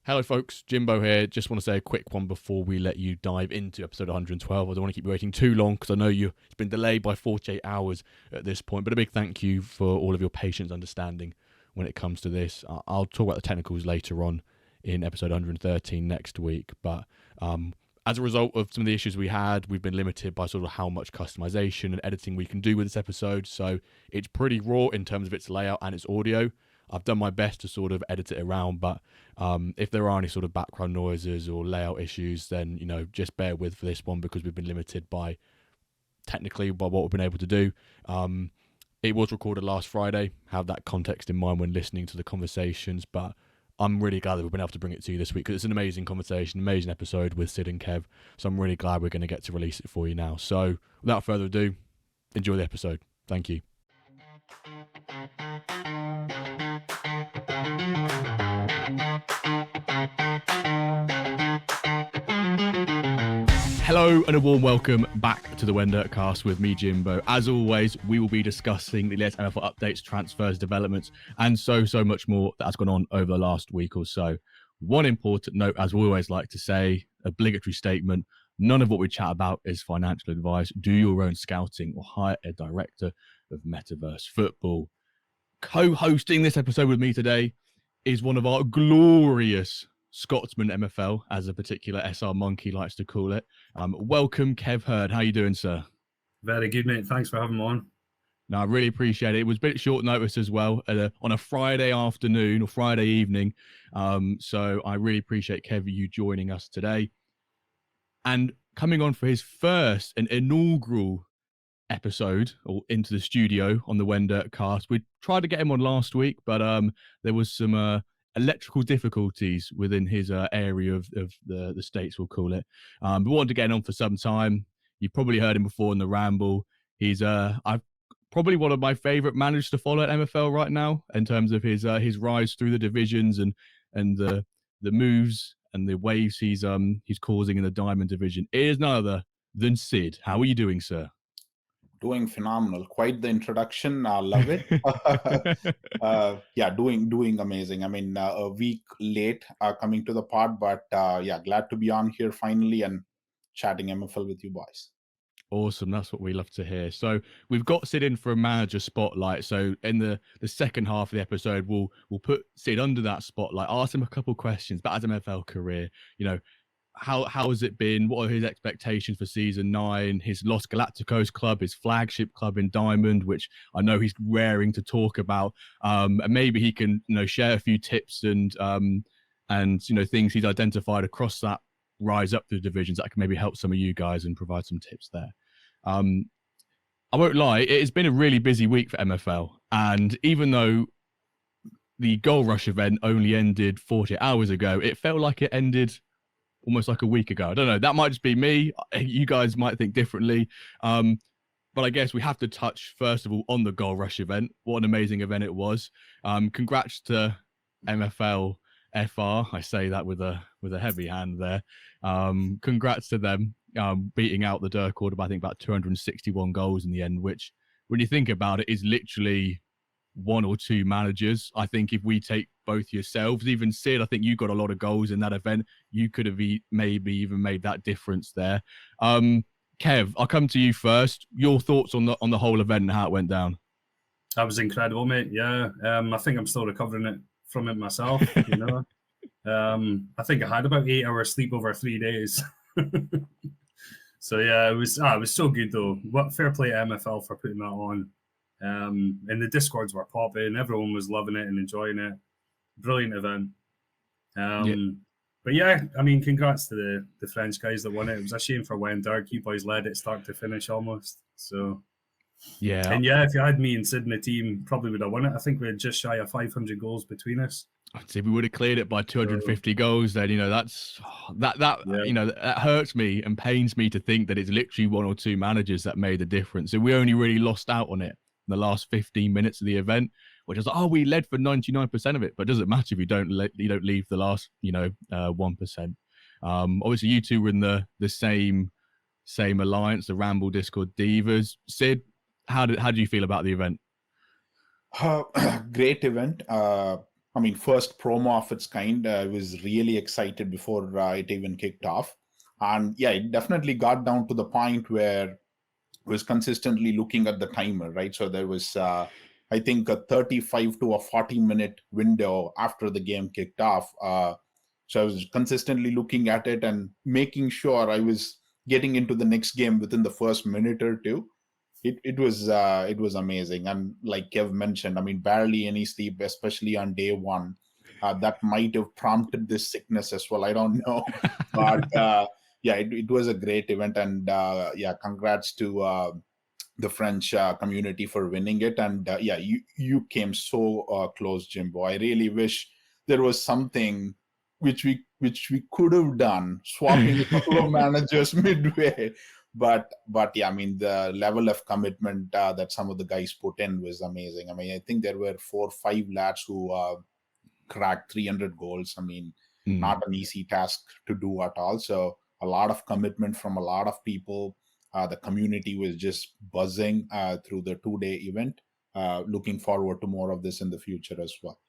Hello folks, Jimbo here. Just want to say a quick one before we let you dive into episode 112. I don't want to keep you waiting too long because I know it's been delayed by 48 hours at this point, but a big thank you for all of your patience, understanding when it comes to this. I'll talk about the technicals later on in episode 113 next week, but as a result of some of the issues we had, we've been limited by sort of how much customization and editing we can do with this episode, so it's pretty raw in terms of its layout and its audio. I've done my best to sort of edit it around, but if there are any sort of background noises or layout issues, then, just bear with for this one because we've been limited by what we've been able to do. It was recorded last Friday. Have that context in mind when listening to the conversations, but I'm really glad that we've been able to bring it to you this week because it's an amazing conversation, amazing episode with Sid and Kev. So I'm really glad we're going to get to release it for you now. So without further ado, enjoy the episode. Thank you. Hello and a warm welcome back to the WenDirkCast with me, Jimbo. As always, we will be discussing the latest NFL updates, transfers, developments, and so much more that has gone on over the last week or so. One important note, as we always like to say, obligatory statement, none of what we chat about is financial advice. Do your own scouting or hire a director of Metaverse Football. Co-hosting this episode with me today is one of our glorious Scotsman MFL, as a particular SR Monkey likes to call it. Welcome, Kev Herd. How you doing, sir? Very good, mate. Thanks for having me on. No, I really appreciate it. It was a bit short notice as well, on a Friday afternoon or Friday evening. So I really appreciate, Kev, you joining us today. And coming on for his first and inaugural episode or into the studio on the WenDirkCast. We tried to get him on last week, but there was some electrical difficulties within his area of the States, we'll call it. But we wanted to get him on for some time. You've probably heard him before in the Ramble. He's I've probably one of my favorite managers to follow at MFL right now in terms of his rise through the divisions and the moves and the waves he's causing in the Diamond division. It is none other than Sid. How are you doing, sir? Doing phenomenal. Quite the introduction. I love it. Doing amazing. I mean, a week late coming to the pod, but glad to be on here finally and chatting MFL with you boys. Awesome. That's what we love to hear. So we've got Sid in for a manager spotlight. So in the second half of the episode, we'll put Sid under that spotlight, ask him a couple of questions about his MFL career. How has it been? What are his expectations for season 9? His Los Galacticos club, his flagship club in Diamond, which I know he's raring to talk about. And maybe he can, share a few tips and things he's identified across that rise up through the divisions that can maybe help some of you guys and provide some tips there. I won't lie, it has been a really busy week for MFL. And even though the Goal Rush event only ended 40 hours ago, it felt like it ended almost like a week ago. I don't know. That might just be me. You guys might think differently. But I guess we have to touch, first of all, on the Goal Rush event. What an amazing event it was. Congrats to MFL FR. I say that with a heavy hand there. Congrats to them beating out the Dirk order by, I think, about 261 goals in the end, which, when you think about it, is literally one or two managers. I think if we take both yourselves, even Sid, I think you got a lot of goals in that event. You could have maybe even made that difference there. Kev, I'll come to you first. Your thoughts on the whole event and how it went down? That was incredible, mate. Yeah, I think I'm still recovering from it myself. I think I had about 8 hours sleep over 3 days. So yeah, it was so good though. What fair play to MFL for putting that on. And the Discords were popping. Everyone was loving it and enjoying it. Brilliant event. But yeah, I mean, congrats to the French guys that won it. It was a shame for WenDirk. You boys led it start to finish almost. So yeah. And yeah, if you had me and Sid in the team, probably would have won it. I think we had just shy of 500 goals between us. I'd say we would have cleared it by 250 goals. Then that hurts me and pains me to think that it's literally one or two managers that made the difference. And we only really lost out on it in the last 15 minutes of the event, which is like, we led for 99% of it, but it doesn't matter if you don't leave the last 1%. Obviously, you two were in the same alliance, the Ramble Discord Divas. Sid, how did you feel about the event? Great event. I mean, first promo of its kind. I was really excited before it even kicked off. And yeah, it definitely got down to the point where it was consistently looking at the timer, right? So there was, I think, a 35 to a 40-minute window after the game kicked off. So I was consistently looking at it and making sure I was getting into the next game within the first minute or two. It was amazing. And like Kev mentioned, I mean, barely any sleep, especially on day one. That might have prompted this sickness as well. I don't know, but yeah, it was a great event, and yeah, congrats to the French community for winning it. And yeah, you came so close, Jimbo. I really wish there was something which we could have done, swapping a couple of managers midway. But yeah, I mean, the level of commitment that some of the guys put in was amazing. I mean, I think there were 4 or 5 lads who cracked 300 goals. I mean, not an easy task to do at all. So a lot of commitment from a lot of people. The community was just buzzing through the 2-day event. Looking forward to more of this in the future as well.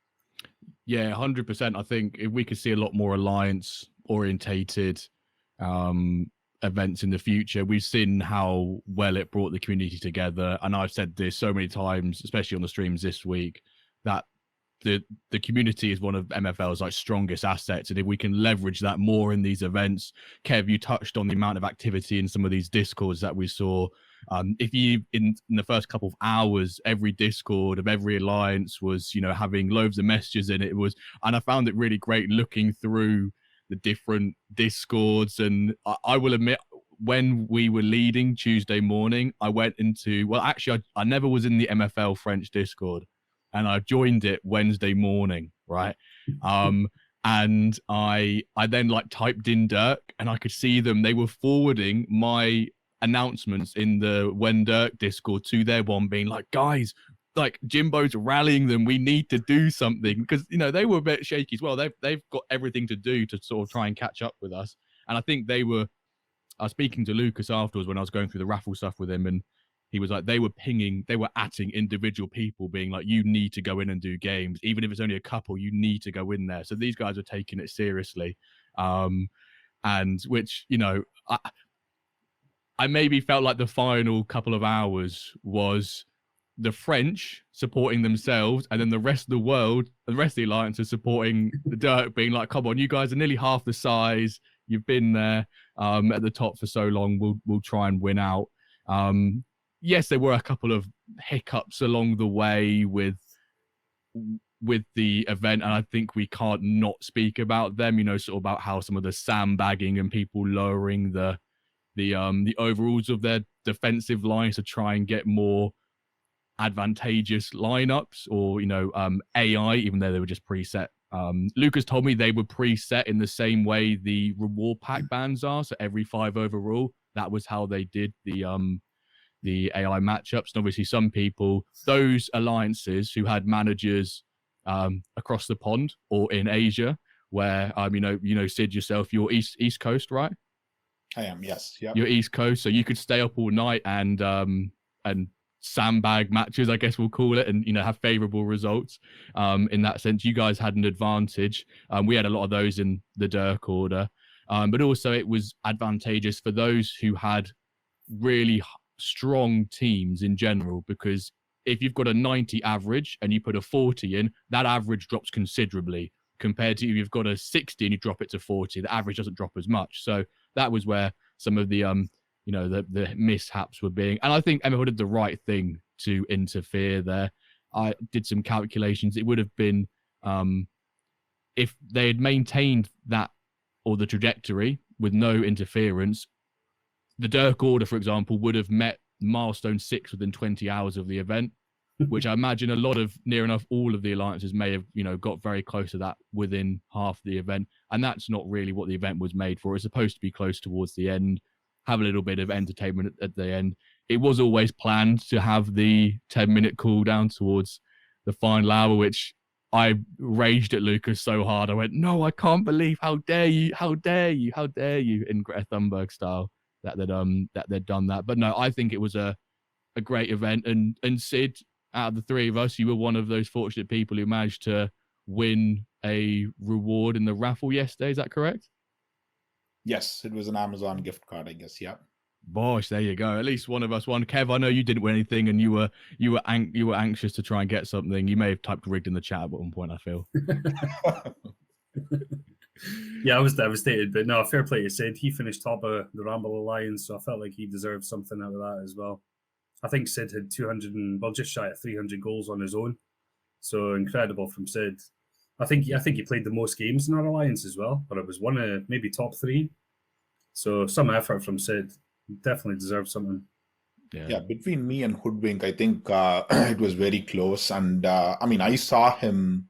Yeah, 100%. I think if we could see a lot more alliance orientated events in the future. We've seen how well it brought the community together, and I've said this so many times, especially on the streams this week, that the community is one of MFL's like strongest assets, and if we can leverage that more in these events. Kev, you touched on the amount of activity in some of these discords that we saw. If you in the first couple of hours, every discord of every alliance was, you know, having loads of messages in it. And I found it really great looking through the different discords. And I will admit, when we were leading Tuesday morning, I went into, well, actually, I never was in the MFL French Discord, and I joined it Wednesday morning, right? And I then like typed in Dirk, and I could see them. They were forwarding my announcements in the WenDirk Discord to their one, being like, guys, like Jimbo's rallying them. We need to do something, because, you know, they were a bit shaky as well. They've got everything to do to sort of try and catch up with us. And I think I was speaking to Lucas afterwards when I was going through the raffle stuff with him, and he was like, they were atting individual people, being like, you need to go in and do games. Even if it's only a couple, you need to go in there. So these guys are taking it seriously. And which, you know, I maybe felt like the final couple of hours was the French supporting themselves, and then the rest of the world, the rest of the alliance is supporting the Dirk, being like, come on, you guys are nearly half the size. You've been there at the top for so long. We'll try and win out. Yes, there were a couple of hiccups along the way with the event, and I think we can't not speak about them. You know, sort of about how some of the sandbagging and people lowering the overalls of their defensive lines to try and get more advantageous lineups, or, you know, AI, even though they were just preset. Lucas told me they were preset in the same way the reward pack bans are. So every 5 overall, that was how they did the AI matchups. And obviously some people, those alliances who had managers across the pond or in Asia, where you know Sid yourself, you're East Coast, right? I am, yes. Yep. You're East Coast, so you could stay up all night and sandbag matches, I guess we'll call it, and, you know, have favorable results. In that sense, you guys had an advantage. We had a lot of those in the Dirk order, but also it was advantageous for those who had really strong teams in general, because if you've got a 90 average and you put a 40 in, that average drops considerably compared to if you've got a 60 and you drop it to 40, the average doesn't drop as much. So that was where some of the you know, the mishaps were being, and I think MFL did the right thing to interfere there. I did some calculations. It would have been, if they had maintained that, or the trajectory with no interference, the Dirk order, for example, would have met milestone 6 within 20 hours of the event, which I imagine a lot of, near enough all of the alliances may have, you know, got very close to that within half the event. And that's not really what the event was made for. It's supposed to be close towards the end, have a little bit of entertainment at the end. It was always planned to have the 10-minute cooldown towards the final hour, which I raged at Lucas so hard. I went, no, I can't believe, how dare you, in Greta Thunberg style, that they'd done that. But no, I think it was a great event. And Sid, out of the 3 of us, you were one of those fortunate people who managed to win a reward in the raffle yesterday. Is that correct? Yes, it was an Amazon gift card, I guess. Yeah. Bosh, there you go. At least one of us won. Kev, I know you didn't win anything, and you were anxious to try and get something. You may have typed rigged in the chat at one point, I feel. Yeah, I was devastated, but no, fair play to Sid. He finished top of the Ramble Alliance, so I felt like he deserved something out of that as well. I think Sid had 200 and just shy of 300 goals on his own, so incredible from Sid. I think he played the most games in our alliance as well, but it was one of maybe top 3. So some effort from Sid. Definitely deserves something. Yeah, between me and Hoodwink, I think it was very close. And I mean, I saw him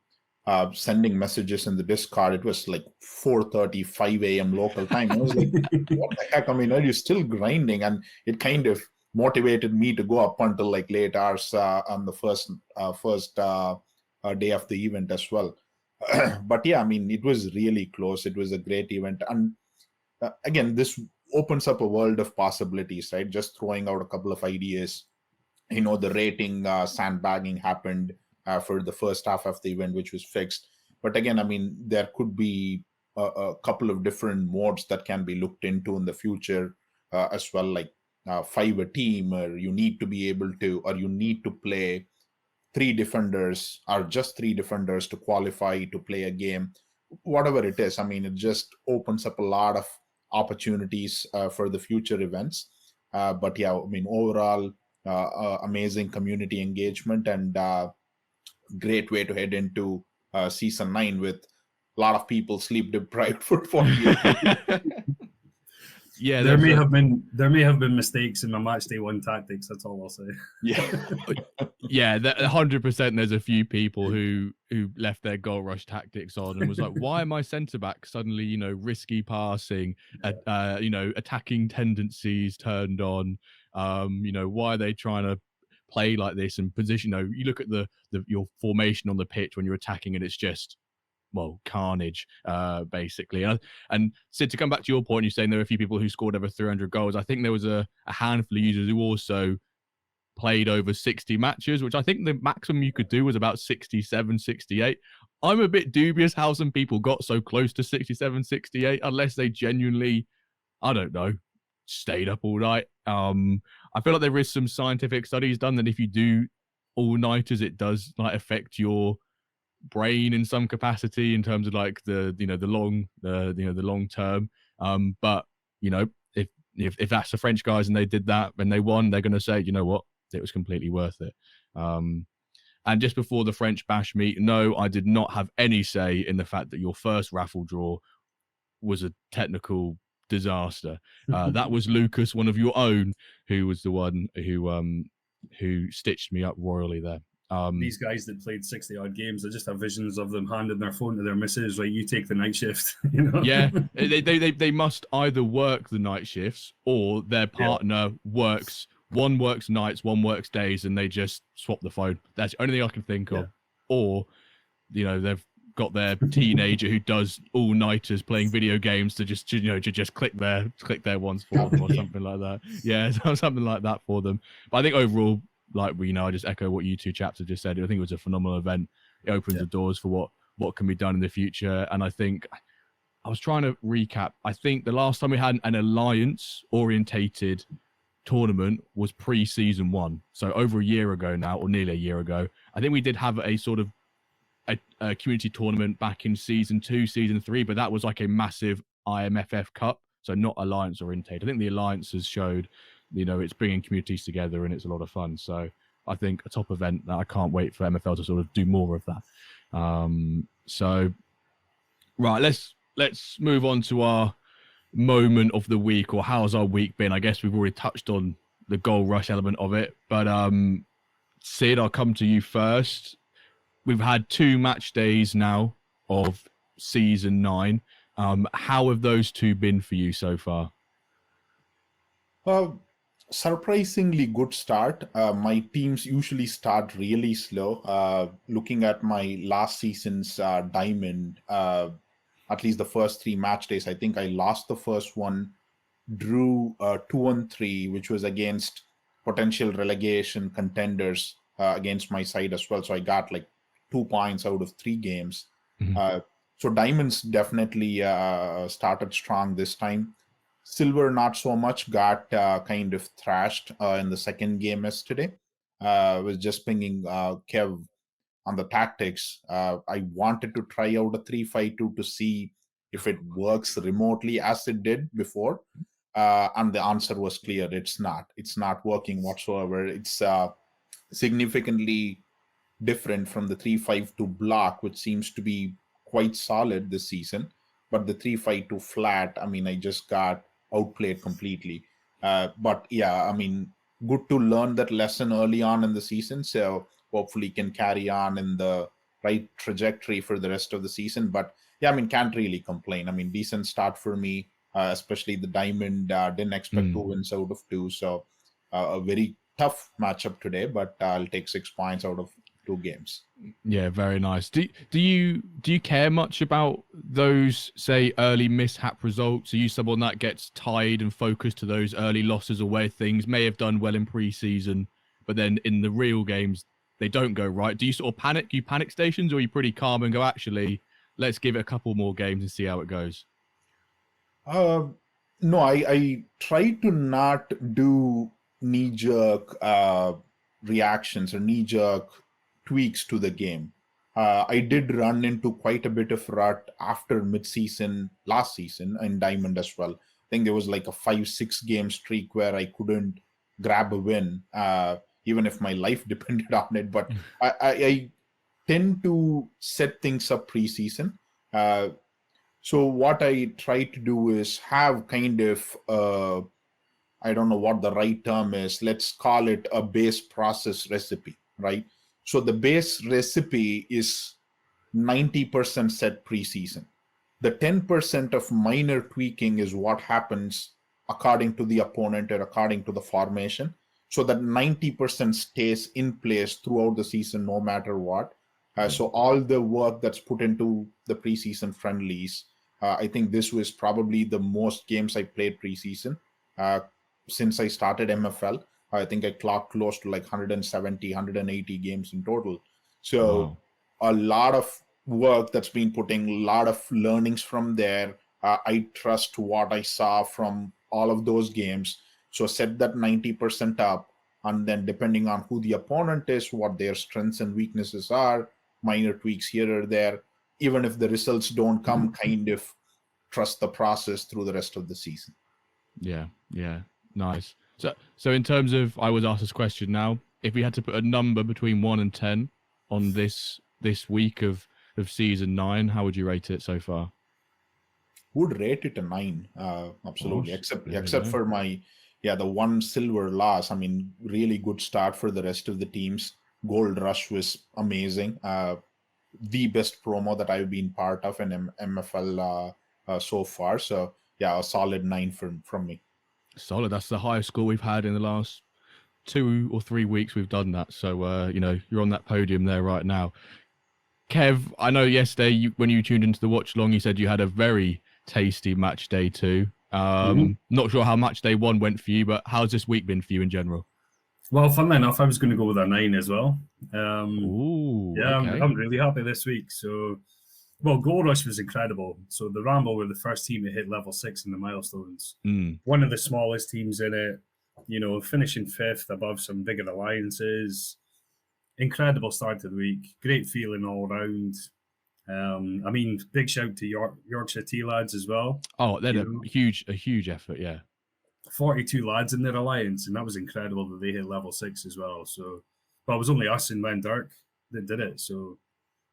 sending messages in the Discord. It was like 4:30, 5 a.m. local time. I was like, what the heck? I mean, are you still grinding? And it kind of motivated me to go up until like late hours on the first day of the event as well. But yeah, I mean, it was really close. It was a great event. And again, this opens up a world of possibilities, right? Just throwing out a couple of ideas. The rating sandbagging happened for the first half of the event, which was fixed. But again, I mean, there could be a couple of different modes that can be looked into in the future as well, like 5 a team, or you need to be able to, or you need to play 3 defenders or just 3 defenders to qualify to play a game. Whatever it is, I mean, it just opens up a lot of opportunities for the future events. But yeah, I mean, overall, amazing community engagement and great way to head into season 9 with a lot of people sleep deprived for 40 Yeah, there may have been mistakes in my match day 1 tactics. That's all I'll say. Yeah, 100%. There's a few people who left their goal rush tactics on and was like, "Why am I centre back suddenly? Risky passing, attacking tendencies turned on. Why are they trying to play like this and position? You look at your formation on the pitch when you're attacking, and it's just." Well, carnage, basically. And Sid, to come back to your point, you're saying there were a few people who scored over 300 goals. I think there was a handful of users who also played over 60 matches, which I think the maximum you could do was about 67, 68. I'm a bit dubious how some people got so close to 67, 68, unless they genuinely, I don't know, stayed up all night. I feel like there is some scientific studies done that if you do all-nighters, it does affect your brain in some capacity in terms of the long term. But if that's the French guys and they did that and they won, they're going to say, you know what, it was completely worth it. And just before the French bash meet, no, I did not have any say in the fact that your first raffle draw was a technical disaster. That was Lucas, one of your own, who was the one who stitched me up royally there. These guys that played 60-odd games, I just have visions of them handing their phone to their missus, right? You take the night shift. Yeah, they must either work the night shifts or their partner works. One works nights, one works days, and they just swap the phone. That's the only thing I can think of. Or, they've got their teenager who does all-nighters playing video games to just click their ones for them or something like that. Yeah, something like that for them. But I think overall, I just echo what you two chaps have just said. I think it was a phenomenal event. It opens the doors for what can be done in the future. And I think I was trying to recap. I think the last time we had an alliance orientated tournament was pre-season 1. So over a year ago now, or nearly a year ago. I think we did have a sort of a community tournament back in season 2, season 3, but that was like a massive IMFF Cup. So not alliance orientated. I think the alliance has showed it's bringing communities together and it's a lot of fun. So I think a top event that I can't wait for MFL to sort of do more of that. So right, let's move on to our moment of the week, or how's our week been? I guess we've already touched on the goal rush element of it, but Sid, I'll come to you first. We've had 2 match days now of season 9. How have those 2 been for you so far? Surprisingly good start. My teams usually start really slow. Looking at my last season's diamond, at least the first 3 match days, I think I lost the first one, drew 2-3, which was against potential relegation contenders against my side as well. So I got like 2 points out of 3 games. Mhm. So Diamonds definitely started strong this time. Silver not so much, got kind of thrashed in the second game yesterday. Was just pinging Kev on the tactics. I wanted to try out a 3-5-2 to see if it works remotely as it did before. And the answer was clear. It's not. It's not working whatsoever. It's significantly different from the 3-5-2 block, which seems to be quite solid this season. But the 3-5-2 flat, I mean, I just got outplayed completely. But yeah, I mean, good to learn that lesson early on in the season. So hopefully can carry on in the right trajectory for the rest of the season. But yeah, I mean, can't really complain. I mean, decent start for me, especially the Diamond. Didn't expect 2 wins out of 2. So a very tough matchup today, but I'll take 6 points out of 2 games. Yeah, very nice. Do you care much about those, say, early mishap results? Are you someone that gets tied and focused to those early losses or where things may have done well in pre-season, but then in the real games they don't go right? Do you sort of panic? You panic stations, or are you pretty calm and go, actually, let's give it a couple more games and see how it goes? No, I try to not do knee-jerk reactions or knee-jerk tweaks to the game. I did run into quite a bit of rut after mid-season last season in Diamond as well. I think there was like a 5-6 game streak where I couldn't grab a win, even if my life depended on it. But I tend to set things up pre-season. So what I try to do is have kind of, I don't know what the right term is. Let's call it a base process recipe, right? So the base recipe is 90% set preseason. The 10% of minor tweaking is what happens according to the opponent or according to the formation. So that 90% stays in place throughout the season, no matter what. So all the work that's put into the preseason friendlies, I think this was probably the most games I played preseason since I started MFL. I think I clocked close to like 170, 180 games in total. So a lot of work that's been putting, a lot of learnings from there. I trust what I saw from all of those games. So set that 90% up, and then depending on who the opponent is, what their strengths and weaknesses are, minor tweaks here or there. Even if the results don't come, kind of trust the process through the rest of the season. Yeah, nice. So in terms of, I was asked this question now, if we had to put a number between 1 and 10 on this week of season 9, how would you rate it so far? Would rate it a 9, absolutely. Except for my, the 1 silver loss. I mean, really good start for the rest of the teams. Gold Rush was amazing. The best promo that I've been part of in MFL so far. So a solid 9 from me. Solid. That's the highest score we've had in the last 2 or 3 weeks. We've done that. So, you're on that podium there right now. Kev, I know yesterday when you tuned into the watch long, you said you had a very tasty match day 2. Not sure how match day 1 went for you, but how's this week been for you in general? Well, funnily enough, I was going to go with a 9 as well. Okay. I'm really happy this week. So, Gold Rush was incredible. So the Ramble were the first team to hit level 6 in the milestones. One of the smallest teams in it, finishing 5th above some bigger alliances. Incredible start to the week. Great feeling all around. Big shout to Yorkshire T lads as well. Oh, they're a huge effort, yeah. 42 lads in their alliance, and that was incredible that they hit level 6 as well. So, but it was only us and WenDirk that did it. So,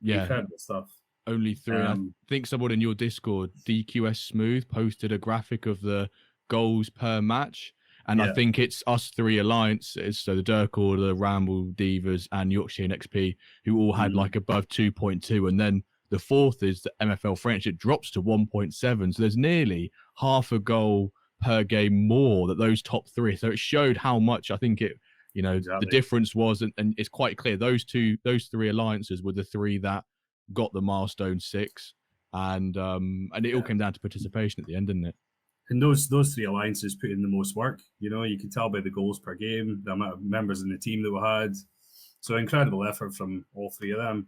incredible stuff. Only 3. I think someone in your Discord, DQS Smooth, posted a graphic of the goals per match. And I think it's us 3 alliances, so the Dirk Order, the Ramble, Divas, and Yorkshire XP, who all had like above 2.2. And then the 4th is the MFL French. It drops to 1.7. So there's nearly half a goal per game more that those top 3. So it showed how much I think it, the difference was. And it's quite clear those 3 alliances were the 3 that got the milestone 6. And it all came down to participation at the end, didn't it? And those 3 alliances put in the most work. You can tell by the goals per game, the amount of members in the team that we had. So incredible effort from all 3 of them.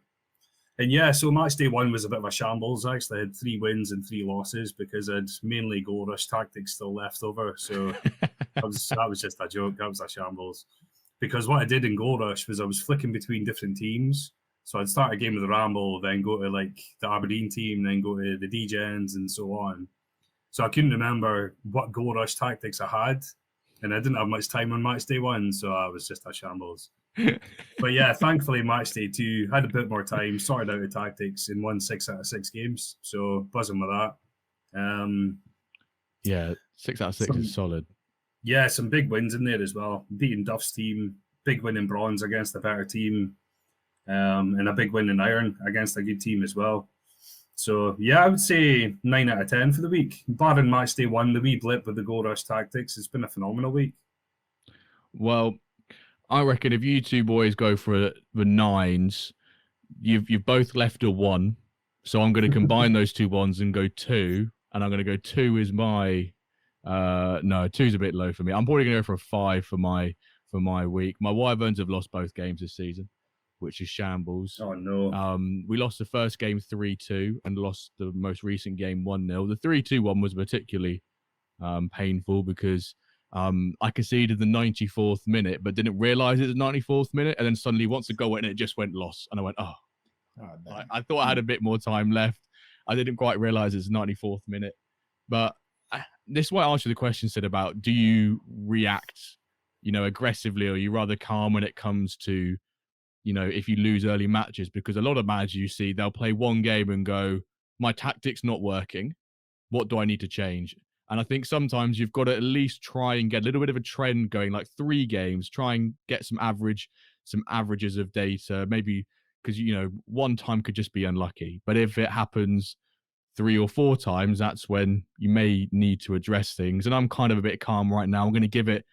And yeah, so match day 1 was a bit of a shambles. I actually had 3 wins and 3 losses because I'd mainly goal rush tactics still left over. So that was just a joke. That was a shambles. Because what I did in goal rush was I was flicking between different teams. So I'd start a game with the Ramble, then go to like the Aberdeen team, then go to the D-Gens and so on. So I couldn't remember what goal rush tactics I had. And I didn't have much time on match day 1, so I was just a shambles. But yeah, thankfully match day 2 had a bit more time, sorted out the tactics, and won 6 out of 6 games. So buzzing with that. Yeah, 6 out of 6 is solid. Yeah, some big wins in there as well. Beating Duff's team, big win in bronze against a better team, and a big win in iron against a good team as well. So yeah, I would say 9 out of 10 for the week. Barring match day 1, the wee blip with the goal rush tactics, it's been a phenomenal week. Well, I reckon if you two boys go for the 9s, you've both left a 1. So I'm going to combine those 2 1s and go 2. And I'm going to go 2 is my... no, 2's a bit low for me. I'm probably going to go for a 5 for my week. My Wyverns have lost both games this season, which is shambles. Oh, no. We lost the first game 3-2 and lost the most recent game 1-0. The 3-2 one was particularly painful because I conceded the 94th minute, but didn't realise it was the 94th minute. And then suddenly once the goal went in, it just went lost. And I went, I thought I had a bit more time left. I didn't quite realise it's the 94th minute. But this is why I asked you the question, Sid, about do you react, aggressively, or are you rather calm when it comes to, if you lose early matches? Because a lot of managers you see, they'll play one game and go, my tactic's not working. What do I need to change? And I think sometimes you've got to at least try and get a little bit of a trend going, like 3 games, try and get some averages of data, maybe because, one time could just be unlucky. But if it happens 3 or 4 times, that's when you may need to address things. And I'm kind of a bit calm right now. I'm going to give it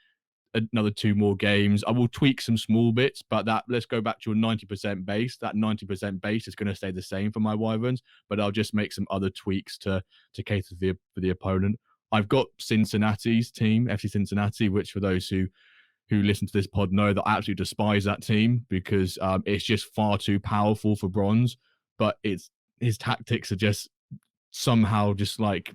another 2 more games. I will tweak some small bits, but let's go back to your 90% base. That 90% base is going to stay the same for my Wyverns, but I'll just make some other tweaks to cater for the opponent. I've got Cincinnati's team, FC Cincinnati, which for those who listen to this pod know that I absolutely despise that team because it's just far too powerful for bronze, but his tactics are just somehow just like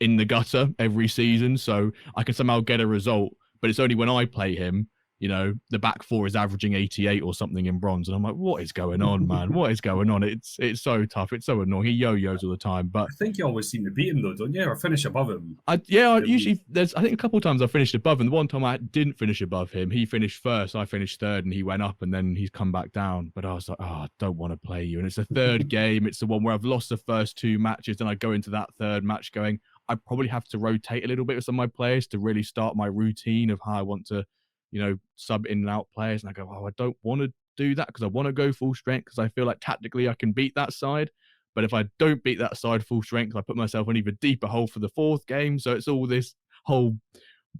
in the gutter every season. So I can somehow get a result, but it's only when I play him, the back 4 is averaging 88 or something in bronze. And I'm like, what is going on, man? What is going on? It's so tough. It's so annoying. He yo-yos all the time. But I think you always seem to beat him though, don't you? Or finish above him. I usually, I think a couple of times I finished above him. The one time I didn't finish above him, he finished first, I finished 3rd, and he went up and then he's come back down. But I was like, I don't want to play you. And it's the 3rd game. It's the one where I've lost the first 2 matches. Then I go into that 3rd match going, I probably have to rotate a little bit with some of my players to really start my routine of how I want to, sub in and out players. And I go, I don't want to do that because I want to go full strength because I feel like tactically I can beat that side. But if I don't beat that side full strength, I put myself in an even deeper hole for the 4th game. So it's all this whole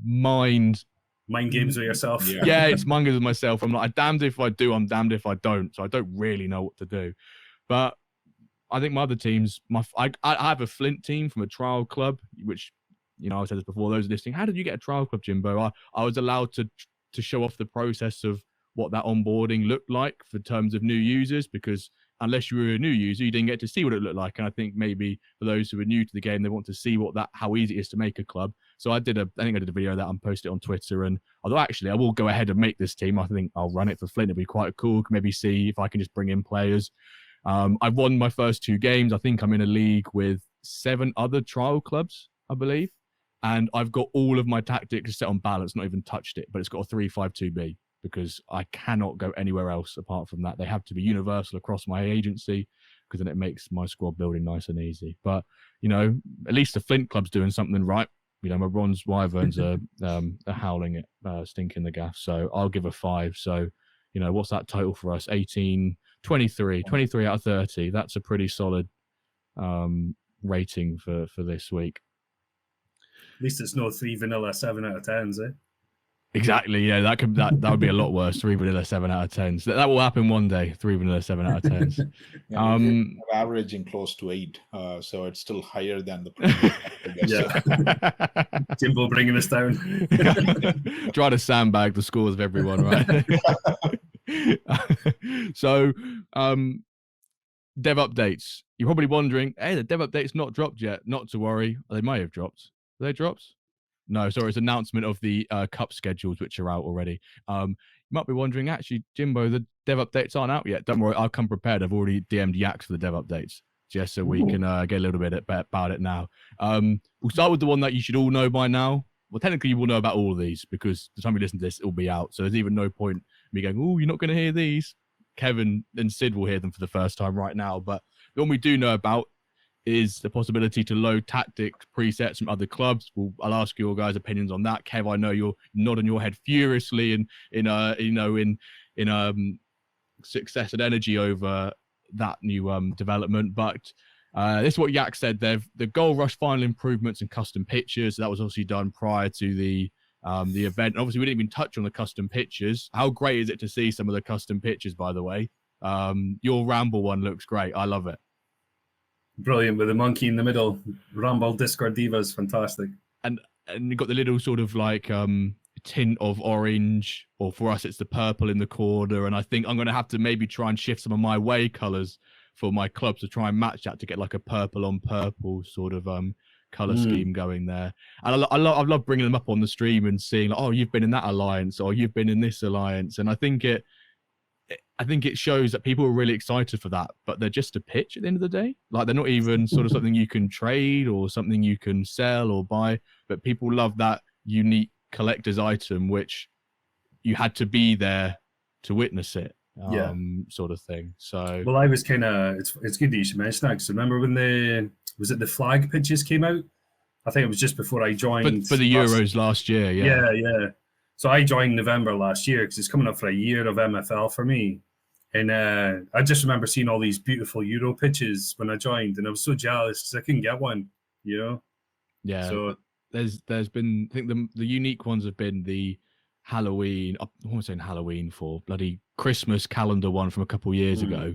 mind games with yourself. Yeah, it's mind games with myself. I'm like, I'm damned if I do, I'm damned if I don't. So I don't really know what to do. But I think my other teams, I have a Flint team from a trial club, which, I said this before, those listening, how did you get a trial club, Jimbo? I was allowed to show off the process of what that onboarding looked like for terms of new users, because unless you were a new user, you didn't get to see what it looked like. And I think maybe for those who are new to the game, they want to see how easy it is to make a club. So I think I did a video of that and posted it on Twitter. And although actually I will go ahead and make this team, I think I'll run it for Flint. It'll be quite cool. Maybe see if I can just bring in players. I've won my first 2 games. I think I'm in a league with 7 other trial clubs, I believe. And I've got all of my tactics set on balance, not even touched it, but it's got a 3-5-2B because I cannot go anywhere else apart from that. They have to be universal across my agency because then it makes my squad building nice and easy. But, at least the Flint club's doing something right. My bronze Wyverns are howling it, stinking the gaff. So I'll give a 5. So, what's that total for us? 18, 23 out of 30. That's a pretty solid rating for this week. At least it's no 3 vanilla 7 out of 10s, eh? Exactly. Yeah, that would be a lot worse. 3 vanilla 7 out of 10s. That will happen one day. 3 vanilla 7 out of 10s. We're averaging close to 8, so it's still higher than the previous. Yeah. Jimbo bringing us down. Try to sandbag the scores of everyone, right? So, dev updates. You're probably wondering, hey, the dev update's not dropped yet. Not to worry. They may have dropped. Are they dropped? No, sorry, it's an announcement of the cup schedules, which are out already. You might be wondering, actually, Jimbo, the dev updates aren't out yet. Don't worry, I'll come prepared. I've already DM'd Yaks for the dev updates, just so we can get a little bit about it now. We'll start with the one that you should all know by now. Well, technically, you will know about all of these because the time you listen to this, it will be out. So there's even no point me going, oh, you're not going to hear these. Kevin and Sid will hear them for the first time right now. But the one we do know about is the possibility to load tactics presets from other clubs. I'll ask your guys' opinions on that. Kev, I know you're nodding your head furiously in success and energy over that new development. But this is what Yak said. The goal rush final improvements and custom pictures. So that was obviously done prior to the event. And obviously, we didn't even touch on the custom pictures. How great is it to see some of the custom pictures, by the way? Your Ramble one looks great. I love it. Brilliant, with the monkey in the middle. Ramble Discord Divas, fantastic. And you got the little sort of like tint of orange, or for us it's the purple in the corner. And I think I'm going to have to maybe try and shift some of my way colors for my clubs to try and match that to get like a purple on purple sort of color scheme going there. And I love bringing them up on the stream and seeing like, oh, you've been in that alliance, or you've been in this alliance. And I think it shows that people are really excited for that, but they're just a pitch at the end of the day. Like, they're not even sort of something you can trade or something you can sell or buy, but people love that unique collector's item, which you had to be there to witness it, sort of thing. So, well, I was kind of, it's good that you should mention that, because remember when the flag pitches came out? I think it was just before I joined. For the Euros last year, yeah. Yeah. So I joined November last year because it's coming up for a year of MFL for me. And I just remember seeing all these beautiful Euro pitches when I joined, and I was so jealous because I couldn't get one, you know? Yeah. So there's been, I think the unique ones have been the Halloween, what am I saying Halloween for? Bloody Christmas calendar one from a couple of years ago.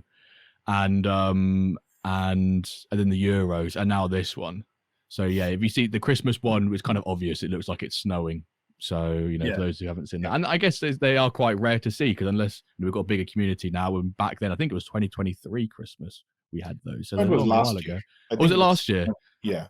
And then the Euros, and now this one. So yeah, if you see the Christmas one, it's kind of obvious. It looks like it's snowing. So, for those who haven't seen that. And I guess they are quite rare to see, because unless we've got a bigger community now, and back then, I think it was 2023 Christmas, we had those. So it was last while year. Ago. Was it last year? Yeah.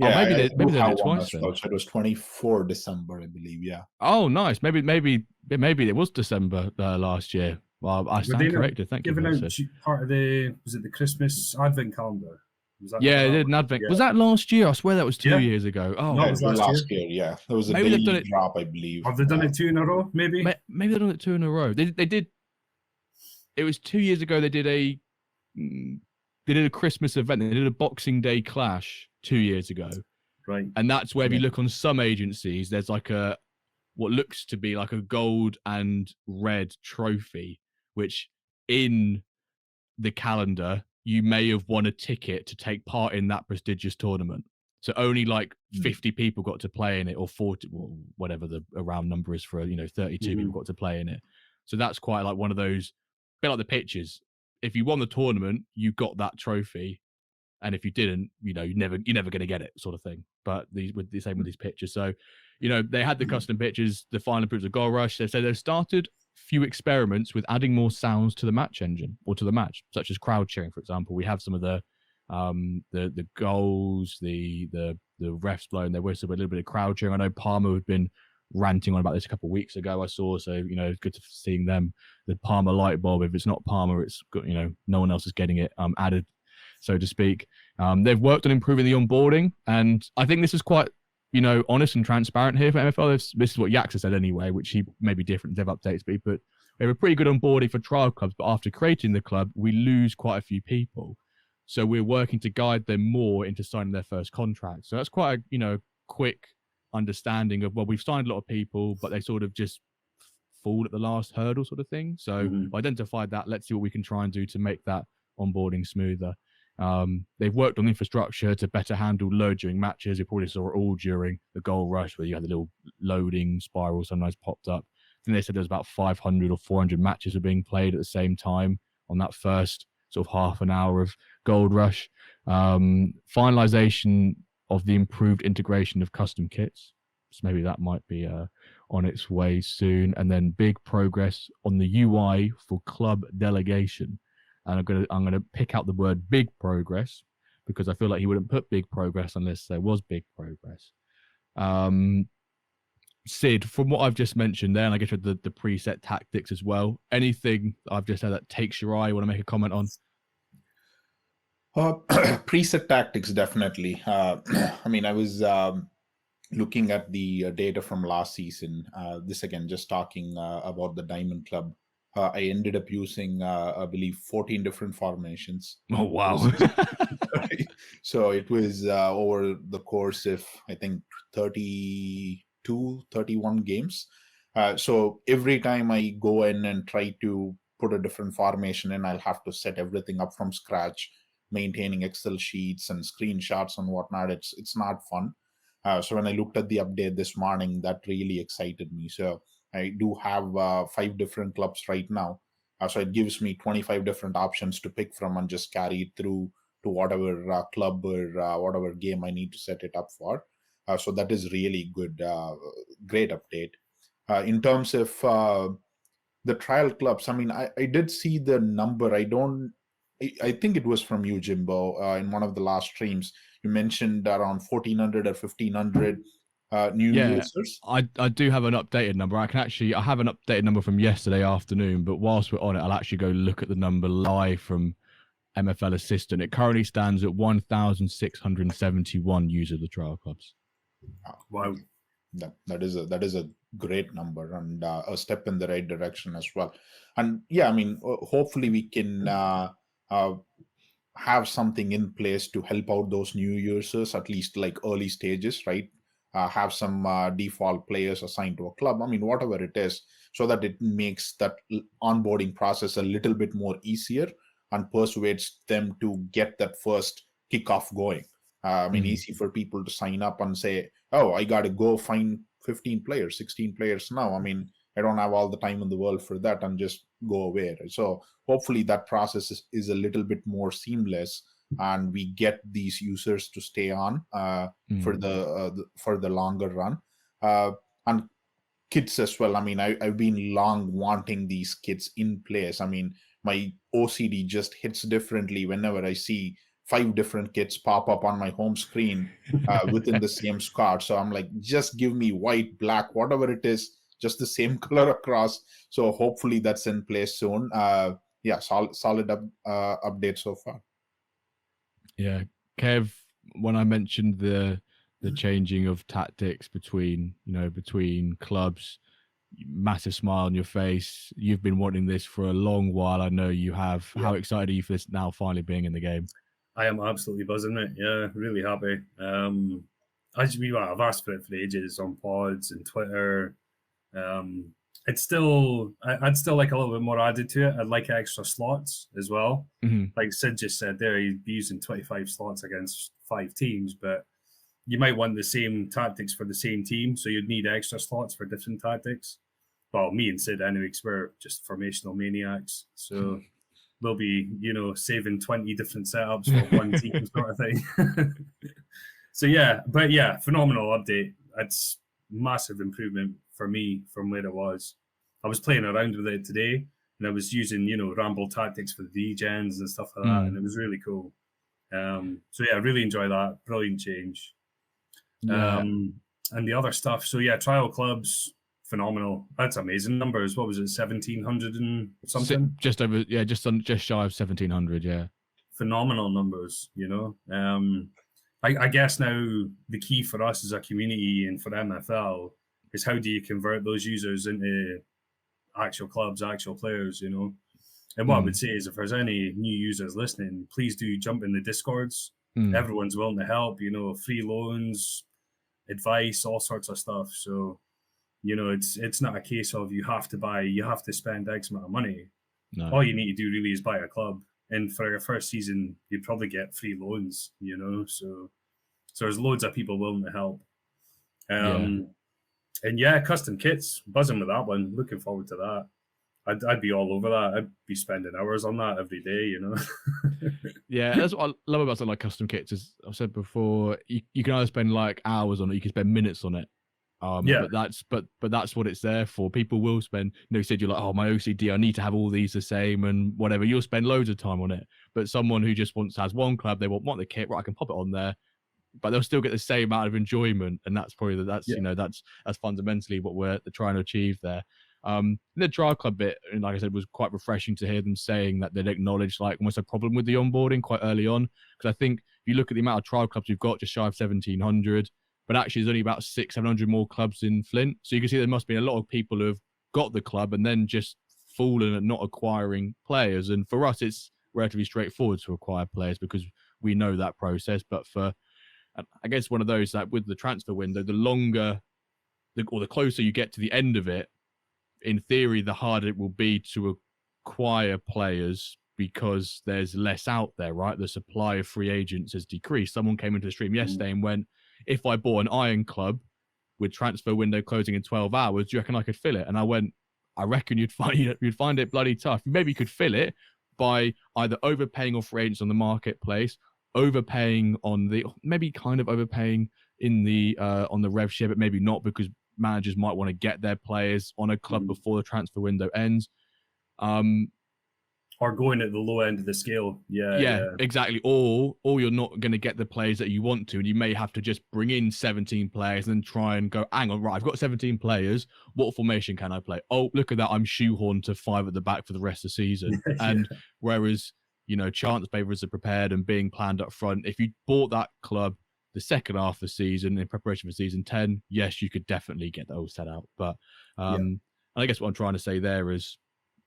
Oh, maybe they did it twice then. So it was 24 December, I believe, yeah. Oh, nice. Maybe it was December last year. Well, I stand corrected. Thank you. Giving out part of was it the Christmas Advent calendar? Yeah, they did an Advent. Yeah. Was that last year? I swear that was 2 years ago. Oh, no, it was last year. Yeah, there was a daily drop, I believe. Have they done it 2 in a row? Maybe they've done it 2 in a row. They did. It was 2 years ago. They did a Christmas event. They did a Boxing Day clash 2 years ago. Right. And that's where if you look on some agencies, there's like what looks to be like a gold and red trophy, which in the calendar, you may have won a ticket to take part in that prestigious tournament. So only like 50 people got to play in it, or 40, well, whatever the round number is for, 32 people got to play in it. So that's quite like one of those, a bit like the pitches. If you won the tournament, you got that trophy. And if you didn't, you're never going to get it, sort of thing. But the same with these pitches. So, they had the custom pitches, the final improvements of Goal Rush. They said they've started few experiments with adding more sounds to the match engine, or to the match, such as crowd cheering, for example. We have some of the goals, the refs blowing their whistle, but a little bit of crowd cheering. I know Palmer had been ranting on about this a couple of weeks ago, I saw. So, it's good to seeing them. The Palmer light bulb, if it's not Palmer, it's got, no one else is getting it added, so to speak. They've worked on improving the onboarding, and I think this is quite, honest and transparent here for MFL. This is what Yax said anyway, which he may be different dev updates, but we have a pretty good onboarding for trial clubs, but after creating the club, we lose quite a few people. So we're working to guide them more into signing their first contract. So that's quite a, quick understanding of, well, we've signed a lot of people, but they sort of just fall at the last hurdle, sort of thing. So identified that, let's see what we can try and do to make that onboarding smoother. They've worked on infrastructure to better handle load during matches. You probably saw it all during the Goal Rush, where you had the little loading spiral sometimes popped up. I think they said there was about 500 or 400 matches were being played at the same time on that first sort of half an hour of Gold Rush. Finalization of the improved integration of custom kits. So maybe that might be on its way soon. And then big progress on the UI for club delegation. and I'm gonna pick out the word big progress, because I feel like he wouldn't put big progress unless there was big progress. Sid, from what I've just mentioned there, and I guess with the preset tactics as well, anything I've just said that takes your eye, you want to make a comment on? Preset tactics, definitely. I mean, I was looking at the data from last season. This again, just talking about the Diamond Club. I ended up using, I believe, 14 different formations. Oh, wow. So it was over the course of, I think, 31 games. So every time I go in and try to put a different formation in, I'll have to set everything up from scratch, maintaining Excel sheets and screenshots and whatnot. It's not fun. So when I looked at the update this morning, that really excited me. So I do have 5 different clubs right now. So it gives me 25 different options to pick from and just carry it through to whatever club or whatever game I need to set it up for. So that is really good, great update. In terms of the trial clubs, I mean, I did see the number. I think it was from you, Jimbo, in one of the last streams. You mentioned around 1,400 or 1,500 new users. I do have an updated number. I have an updated number from yesterday afternoon, but whilst we're on it, I'll actually go look at the number live from MFL Assistant. It currently stands at 1,671 users of the trial clubs. Wow, that is a great number and a step in the right direction as well. And yeah, I mean, hopefully we can have something in place to help out those new users, at least like early stages, right? Have some default players assigned to a club. I mean, whatever it is, so that it makes that onboarding process a little bit more easier and persuades them to get that first kickoff going. I mean, easy for people to sign up and say, oh, I got to go find 15 players, 16 players now. I mean, I don't have all the time in the world for that and just go away. So hopefully that process is a little bit more seamless and we get these users to stay on for the longer run. And kits as well. I mean, I've been long wanting these kits in place. I mean, my OCD just hits differently whenever I see 5 different kits pop up on my home screen within the same squad. So I'm like, just give me white, black, whatever it is, just the same color across. So hopefully that's in place soon. Yeah, solid update so far. Yeah, Kev, when I mentioned the changing of tactics between clubs, massive smile on your face. You've been wanting this for a long while. I know you have. Yeah. How excited are you for this now finally being in the game? I am absolutely buzzing, mate. Yeah, really happy. I've asked for it for ages on pods and Twitter. I'd still like a little bit more added to it. I'd like extra slots as well. Like Sid just said there, he'd be using 25 slots against 5 teams, but you might want the same tactics for the same team, so you'd need extra slots for different tactics. Well, me and Sid anyway, because we're just formational maniacs, so we'll be, saving 20 different setups for one team sort of thing. So yeah, but yeah, phenomenal update. That's massive improvement for me from where it was. I was playing around with it today, and I was using, ramble tactics for the degens and stuff like that, and it was really cool. So yeah, I really enjoy that. Brilliant change. Yeah. And the other stuff. So yeah, trial clubs, phenomenal. That's amazing numbers. What was it, 1,700 and something? Just over, yeah, just shy of 1,700. Yeah, phenomenal numbers. I guess now the key for us as a community and for MFL is how do you convert those users into actual clubs, actual players, And what I would say is if there's any new users listening, please do jump in the Discords. Everyone's willing to help, free loans, advice, all sorts of stuff. So, it's not a case of you have to spend X amount of money. No. All you need to do really is buy a club. And for your first season, you'd probably get free loans, So there's loads of people willing to help. And yeah, custom kits, buzzing with that one. Looking forward to that. I'd be all over that. I'd be spending hours on that every day, Yeah, that's what I love about something like custom kits. As I've said before, you can either spend like hours on it, you can spend minutes on it. Yeah. But that's what it's there for. People will spend, you said you're like, oh, my OCD, I need to have all these the same and whatever. You'll spend loads of time on it. But someone who just has one club, they want the kit, right? I can pop it on there, but they'll still get the same amount of enjoyment. And that's probably that's fundamentally what we're trying to achieve there. The trial club bit, and like I said, was quite refreshing to hear them saying that they'd acknowledged like almost a problem with the onboarding quite early on. Because I think if you look at the amount of trial clubs we've got, just shy of 1,700, but actually there's only about 600-700 more clubs in Flint. So you can see there must be a lot of people who have got the club and then just fallen at not acquiring players. And for us, it's relatively straightforward to acquire players because we know that process. But for, I guess, one of those that with the transfer window, the longer or the closer you get to the end of it, in theory, the harder it will be to acquire players because there's less out there, right? The supply of free agents has decreased. Someone came into the stream yesterday and went, if I bought an Iron Club with transfer window closing in 12 hours, do you reckon I could fill it? And I went, I reckon you'd find it bloody tough. Maybe you could fill it by either overpaying off free agents on the marketplace, overpaying on maybe kind of overpaying in the on the rev share, but maybe not because managers might want to get their players on a club before the transfer window ends. Or going at the low end of the scale. Yeah, exactly. Or you're not going to get the players that you want to, and you may have to just bring in 17 players and try and go, hang on, right, I've got 17 players. What formation can I play? Oh, look at that. I'm shoehorned to 5 at the back for the rest of the season. And whereas, chance favorites are prepared and being planned up front, if you bought that club the second half of the season in preparation for season 10, yes, you could definitely get that all set out. But I guess what I'm trying to say there is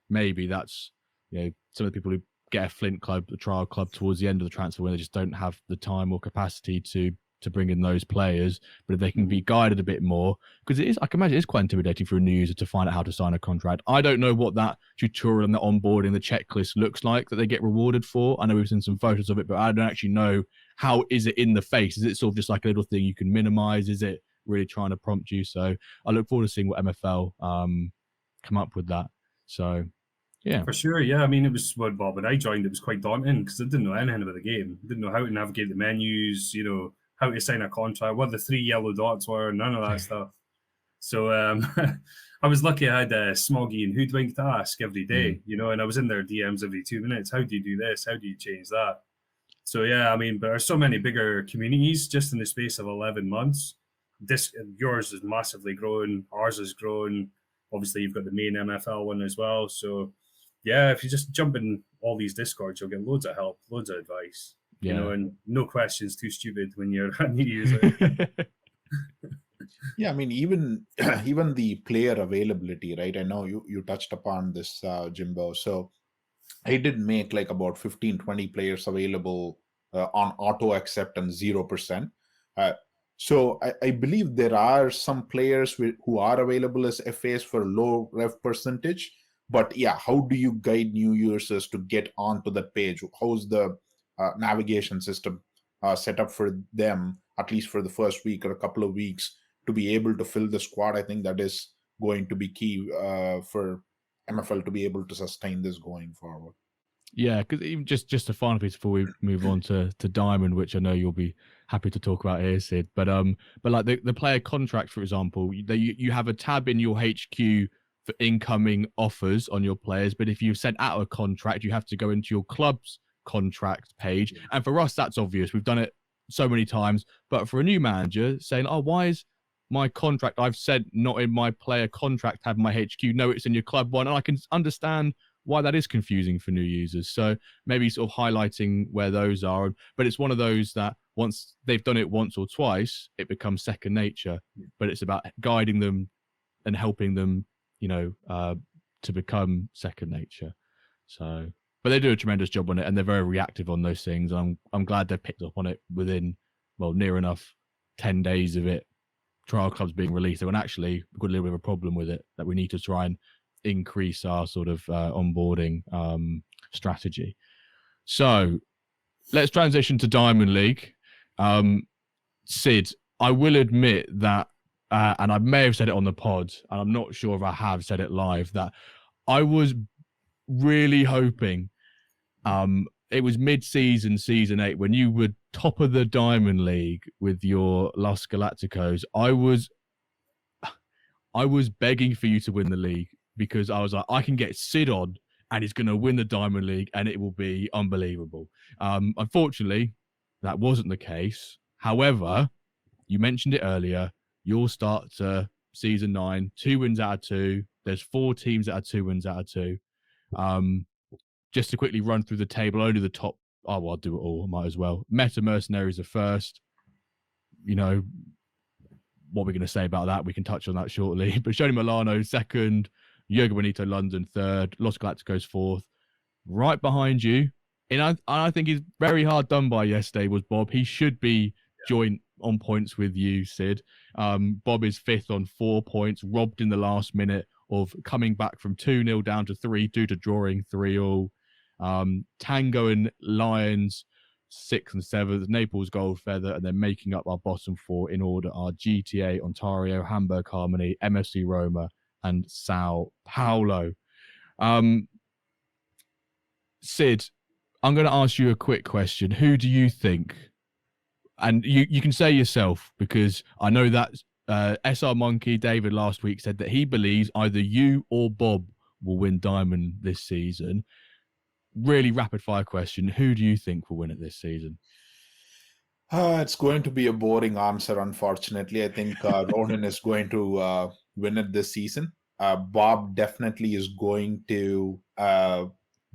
maybe that's, some of the people who get a Flint club, a trial club towards the end of the transfer window just don't have the time or capacity to bring in those players. But if they can be guided a bit more, because I can imagine it's quite intimidating for a new user to find out how to sign a contract. I don't know what that tutorial and the onboarding, the checklist looks like that they get rewarded for. I know we've seen some photos of it, but I don't actually know how is it in the face. Is it sort of just like a little thing you can minimize? Is it really trying to prompt you? So I look forward to seeing what MFL come up with that. So yeah, for sure. Yeah, I mean, it was when I joined, it was quite daunting because I didn't know anything about the game. I didn't know how to navigate the menus, how to sign a contract, what the 3 yellow dots were, none of that stuff. So I was lucky I had Smoggy and Hoodwink to ask every day, and I was in their DMs every 2 minutes. How do you do this? How do you change that? So yeah, I mean, but there are so many bigger communities just in the space of 11 months. Yours is massively grown. Ours has grown. Obviously, you've got the main MFL one as well. So yeah, if you just jump in all these Discords, you'll get loads of help, loads of advice. And no questions too stupid when you're a new user. Yeah, I mean, even the player availability, right? I know you touched upon this, Jimbo. So I did make like about 15-20 players available on auto accept and 0%. So I believe there are some players who are available as FAs for low rev percentage. But yeah, how do you guide new users to get onto that page? How's the navigation system set up for them, at least for the first week or a couple of weeks, to be able to fill the squad? I think that is going to be key for MFL to be able to sustain this going forward. Yeah, because even just a final piece before we move on to Diamond, which I know you'll be happy to talk about here, Sid. But like the player contract, for example, you have a tab in your HQ for incoming offers on your players, but if you've sent out a contract, you have to go into your club's contract page. And for us, that's obvious. We've done it so many times. But for a new manager saying, oh, why is my contract I've said not in my player contract have my HQ? No, it's in your club one. And I can understand why that is confusing for new users. So maybe sort of highlighting where those are. But it's one of those that once they've done it once or twice, it becomes second nature. But it's about guiding them and helping them, to become second nature. So, but they do a tremendous job on it, and they're very reactive on those things. I'm glad they picked up on it within, near enough 10 days of it. Trial clubs being released. They went, actually, we've got a little bit of a problem with it that we need to try and increase our sort of onboarding strategy. So let's transition to Diamond League. Sid, I will admit that, and I may have said it on the pod, and I'm not sure if I have said it live, that I was really hoping it was mid-season, season 8, when you were top of the Diamond League with your Los Galacticos. I was I was begging for you to win the league because I was like, I can get Sid on and he's going to win the Diamond League and it will be unbelievable. Unfortunately, that wasn't the case. However, you mentioned it earlier, you'll start season 9, 2 wins out of 2. There's 4 teams that are 2 wins out of 2. Just to quickly run through the table, only the top. Oh, well, I'll do it all. Might as well. Meta Mercenaries are first. You know, what we're going to say about that, we can touch on that shortly. But Shoni Milano second, Jurgen Benito London third, Los Galacticos fourth. Right behind you, and I think he's very hard done by yesterday was Bob. He should be joint on points with you, Sid. Bob is 5th on 4 points, robbed in the last minute of coming back from 2-0 down to 3 due to drawing 3-all. Tango and Lions 6th and 7th, Naples Gold Feather, and then making up our bottom 4 in order are GTA Ontario, Hamburg Harmony, MFC Roma, and Sao Paulo. Sid, I'm going to ask you a quick question. Who do you think, and you can say yourself, because I know that SR Monkey David last week said that he believes either you or Bob will win Diamond this season. Really rapid fire question. Who do you think will win it this season? It's going to be a boring answer, unfortunately. I think Ronan is going to win it this season. Bob definitely is going to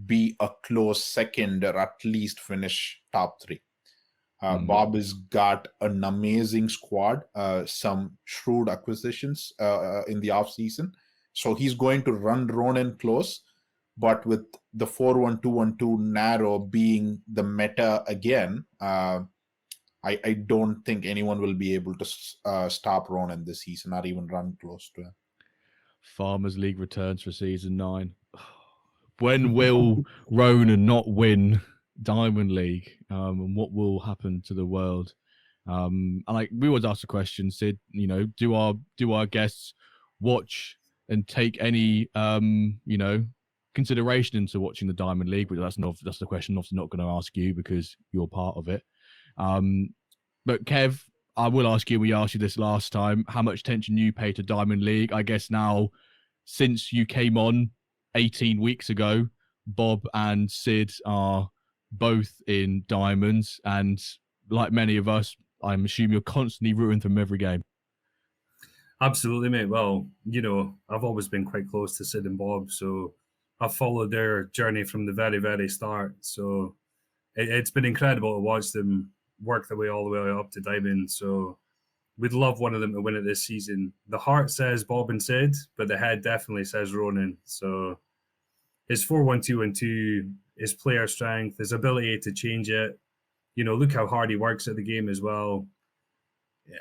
be a close second or at least finish top 3. Bob has got an amazing squad, some shrewd acquisitions in the offseason. So he's going to run Ronan close, but with the 4-1-2-1-2 narrow being the meta again, I don't think anyone will be able to stop Ronan this season or even run close to him. Farmers League returns for season 9. When will Ronan not win Diamond League? And what will happen to the world? And like we always ask the question, Sid, you know, do our guests watch and take any consideration into watching the Diamond League? But that's the question. Obviously, not going to ask you because you're part of it. But Kev, I will ask you. We asked you this last time. How much attention you pay to Diamond League? I guess now, since you came on 18 weeks ago, Bob and Sid are both in Diamonds, and like many of us, I'm assuming you're constantly rooting for them every game. Absolutely, mate. Well, you know, I've always been quite close to Sid and Bob, so I've followed their journey from the very, very start. So it's been incredible to watch them work their way all the way up to Diamond. So we'd love one of them to win it this season. The heart says Bob and Sid, but the head definitely says Ronan. So his 4-1-2-1-2, his player strength, his ability to change it. You know, look how hard he works at the game as well.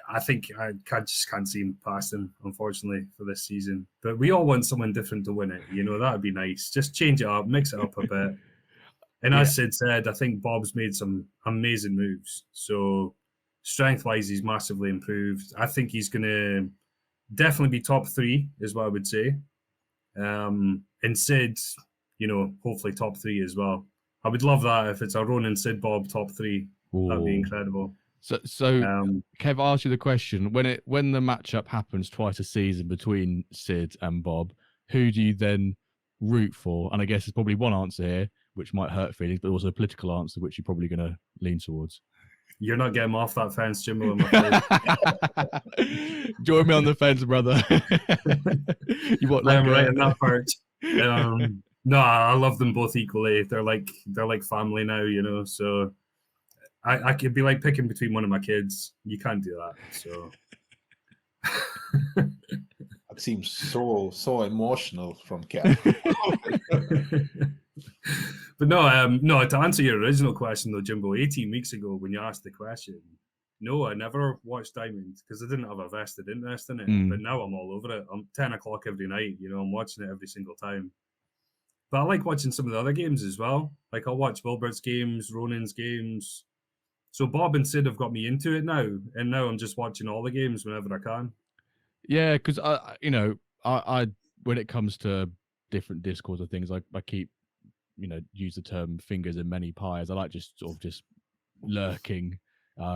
I think I just can't see him past him, unfortunately, for this season. But we all want someone different to win it. You know, that would be nice. Just change it up, mix it up a bit. And as Sid said, I think Bob's made some amazing moves. So strength-wise, he's massively improved. I think he's going to definitely be top 3, is what I would say. And Sid, you know, hopefully top 3 as well. I would love that if it's a Ronan, Sid, Bob top 3. That'd be incredible. So Kev, I'll ask you the question: when the matchup happens twice a season between Sid and Bob, who do you then root for? And I guess there's probably one answer here which might hurt feelings, but also a political answer which you're probably going to lean towards. You're not getting off that fence, Jimbo. I'm afraid. Join me on the fence, brother. I'm right in that part. No, I love them both equally. They're like family now, you know. So I could be like picking between one of my kids. You can't do that. So that seems so emotional from Kev. But no, to answer your original question though, Jimbo, 18 weeks ago when you asked the question, no, I never watched Diamond because I didn't have a vested interest in it. But now I'm all over it. I'm 10 o'clock every night, you know, I'm watching it every single time. But I like watching some of the other games as well. Like I'll watch Wilbert's games, Ronan's games. So Bob and Sid have got me into it now, and now I'm just watching all the games whenever I can. Yeah, because I when it comes to different discords or things, I keep, you know, use the term fingers in many pies. I like just lurking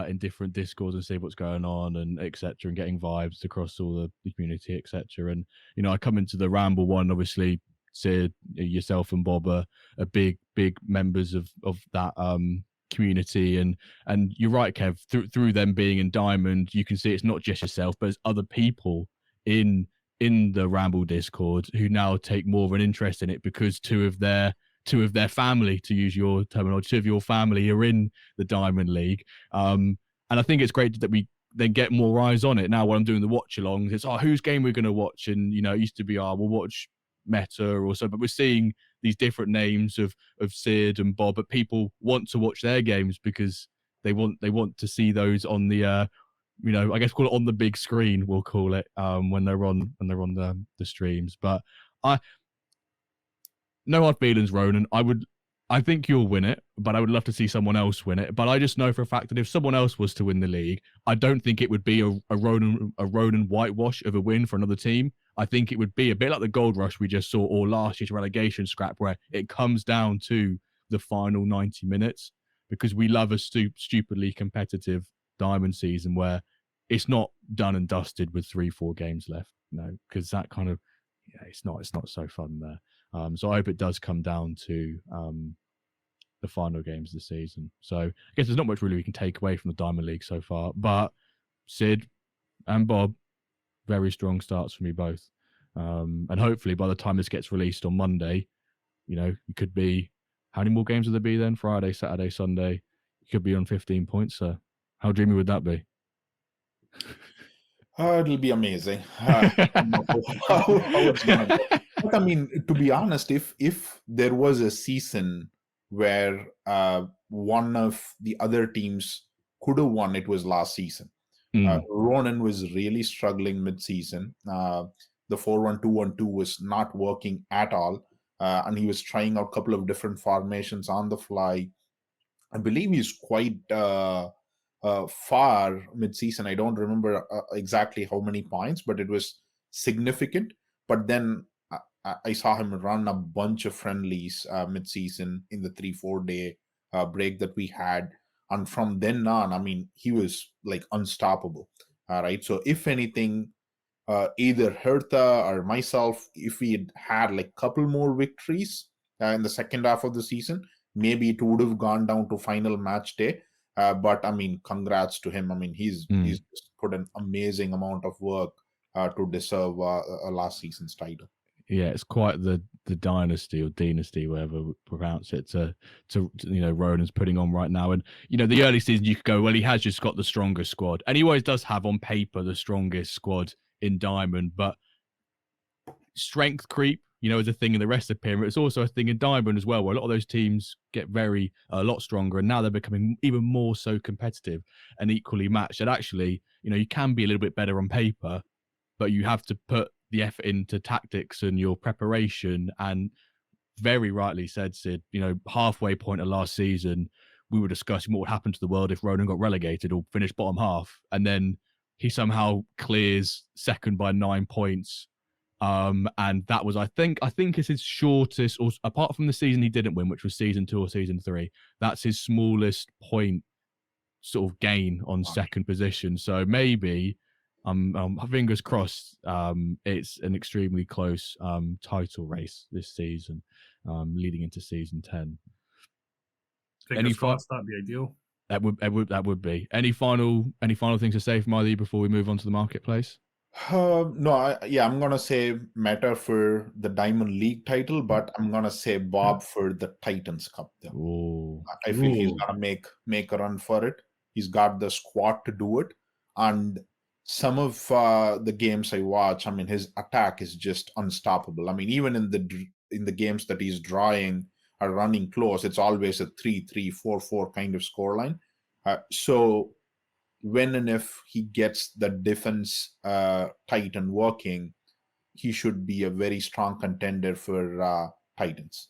in different discords and see what's going on and etc. and getting vibes across all the community, etc. And I come into the Ramble one, obviously Sid, yourself and Bob are big members of that community, and you're right, Kev, through them being in Diamond, you can see it's not just yourself but it's other people in the Ramble Discord who now take more of an interest in it because two of their family, to use your terminology, two of your family are in the Diamond League. And I think it's great that we then get more eyes on it. Now when I'm doing the watch alongs, it's whose game we're going to watch, and it used to be we'll watch Meta or so, but we're seeing these different names of Sid and Bob, but people want to watch their games because they want to see those on the I guess call it on the big screen, we'll call it, when they're on the streams. But no hard feelings, Ronan. I think you'll win it, but I would love to see someone else win it. But I just know for a fact that if someone else was to win the league, I don't think it would be a Ronan whitewash of a win for another team. I think it would be a bit like the Gold Rush we just saw, or last year's relegation scrap, where it comes down to the final 90 minutes, because we love a stupidly competitive Diamond season where it's not done and dusted with 3-4 games left, because that kind of, it's not so fun there. So I hope it does come down to the final games of the season. So I guess there's not much really we can take away from the Diamond League so far, but Sid and Bob, very strong starts for me both. And hopefully by the time this gets released on Monday, you could be, how many more games will there be then? Friday, Saturday, Sunday. You could be on 15 points. So how dreamy would that be? It'll be amazing. How it's gonna go. But I mean, to be honest, if there was a season where one of the other teams could have won, it was last season. Ronan was really struggling mid-season. The 4-1-2-1-2 was not working at all, and he was trying out a couple of different formations on the fly. I believe he's quite far mid-season. I don't remember exactly how many points, but it was significant. But then I saw him run a bunch of friendlies mid-season in the 3-4 day break that we had. And from then on, I mean, he was like unstoppable. Right. So if anything, either Hertha or myself, if we had like a couple more victories in the second half of the season, maybe it would have gone down to final match day. But I mean, congrats to him. I mean, he's just put an amazing amount of work to deserve a last season's title. Yeah, it's quite the dynasty or dynasty, whatever we pronounce it, to Ronan's putting on right now. And the early season you could go, well, he has just got the strongest squad, and he always does have on paper the strongest squad in Diamond, but strength creep, is a thing in the rest of the pyramid. It's also a thing in Diamond as well, where a lot of those teams get a lot stronger, and now they're becoming even more so competitive and equally matched. And actually, you can be a little bit better on paper, but you have to put the effort into tactics and your preparation. And very rightly said, Sid, halfway point of last season, we were discussing what would happen to the world if Ronan got relegated or finished bottom half, and then he somehow clears second by 9 points. And that was, I think it's his shortest, or apart from the season he didn't win, which was season 2 or season 3, that's his smallest point sort of gain on second position. So maybe, fingers crossed, it's an extremely close title race this season, leading into season 10. Fingers crossed, that'd be ideal. That would be. Any final things to say from either of you before we move on to the marketplace? No, I'm gonna say Meta for the Diamond League title, but I'm gonna say Bob for the Titans Cup. I feel he's gonna make a run for it. He's got the squad to do it, and some of the games I watch, I mean, his attack is just unstoppable. I mean, even in the games that he's drawing or running close, it's always a 3-3, 4-4 kind of scoreline. So when and if he gets the defense tight and working, he should be a very strong contender for Titans.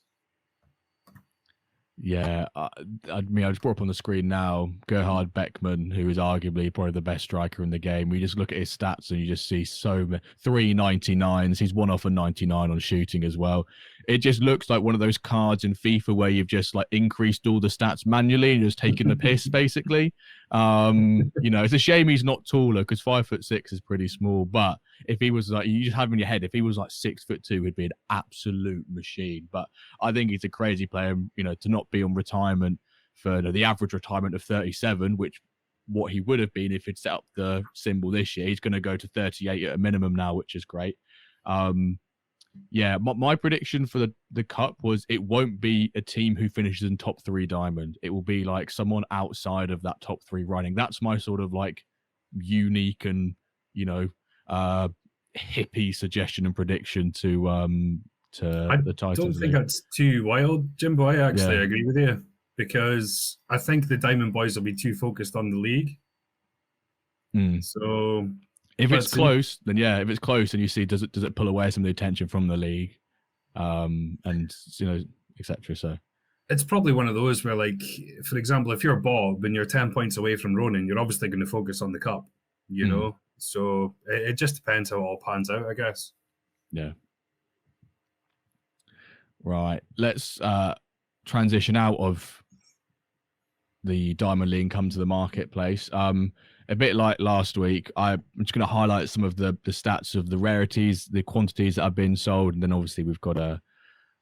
Yeah, I mean, I just brought up on the screen now Gerhard Beckman, who is arguably probably the best striker in the game. We just look at his stats and you just see so many 3 99s. He's 1 off a 99 on shooting as well. it just looks like one of those cards in FIFA where you've just like increased all the stats manually and just taking the piss, basically. It's a shame he's not taller because 5'6" is pretty small. But if he was like, you just have him in your head, if he was like 6'2", he'd be an absolute machine. But I think he's a crazy player, to not be on retirement for the average retirement of 37, which what he would have been if he'd set up the symbol this year. He's going to go to 38 at a minimum now, which is great. My prediction for the cup was it won't be a team who finishes in top 3 diamond. It will be like someone outside of that top 3 running. That's my sort of like unique and hippie suggestion and prediction to the Titans. I don't think that's too wild, Jimbo. I actually agree with you, because I think the Diamond Boys will be too focused on the league. So if it's close, then if it's close and you see does it pull away some of the attention from the league, etc. So it's probably one of those where, like, for example, if you're Bob and you're 10 points away from Ronan, you're obviously going to focus on the cup, know. So it just depends how it all pans out, I guess. Yeah. Right. Let's transition out of the Diamond League and come to the marketplace. A bit like last week, I'm just going to highlight some of the stats of the rarities, the quantities that have been sold, and then obviously we've got a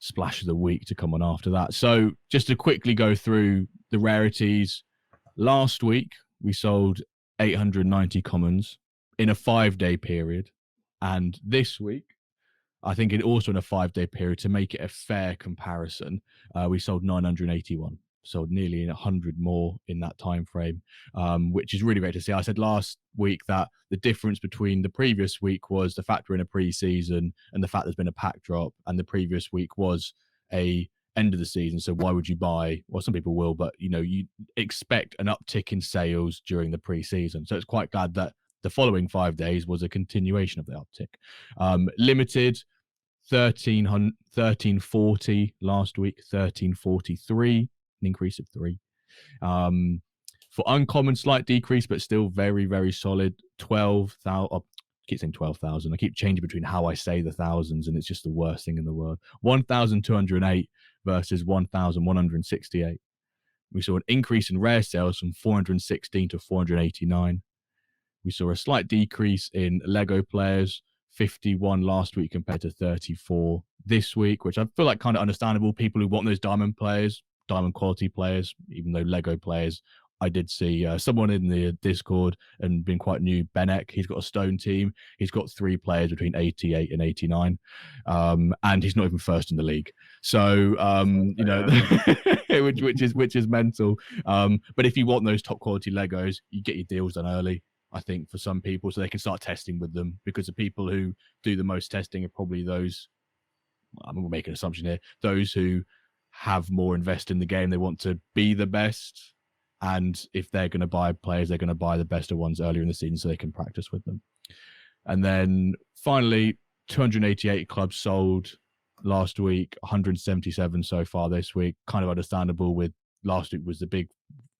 splash of the week to come on after that. So just to quickly go through the rarities, last week we sold 890 commons in a 5-day period, and this week, I think it also in a 5-day period, to make it a fair comparison, we sold 981. Sold nearly 100 more in that time frame, which is really great to see. I said last week that the difference between the previous week was the fact we're in a pre-season and the fact there's been a pack drop, and the previous week was a end of the season. So why would you buy? Well, some people will, but you expect an uptick in sales during the pre-season. So it's quite glad that the following 5 days was a continuation of the uptick. Limited 1340 last week, 1343. An increase of 3. For uncommon, slight decrease, but still very, very solid. 12,000. I keep saying 12,000. I keep changing between how I say the thousands, and it's just the worst thing in the world. 1,208 versus 1,168. We saw an increase in rare sales from 416 to 489. We saw a slight decrease in Lego players, 51 last week compared to 34 this week, which I feel like kind of understandable. People who want those diamond players, diamond quality players, even though Lego players, I did see someone in the Discord and been quite new, Benek, he's got a stone team. He's got 3 players between 88 and 89, and he's not even first in the league. So which is mental. But if you want those top quality Legos, you get your deals done early, I think, for some people, so they can start testing with them, because the people who do the most testing are probably those, I'm going to make an assumption here, those who have more invested in the game. They want to be the best, and if they're going to buy players, they're going to buy the best of ones earlier in the season so they can practice with them. And then finally, 288 clubs sold last week, 177 so far this week. Kind of understandable, with last week was the big,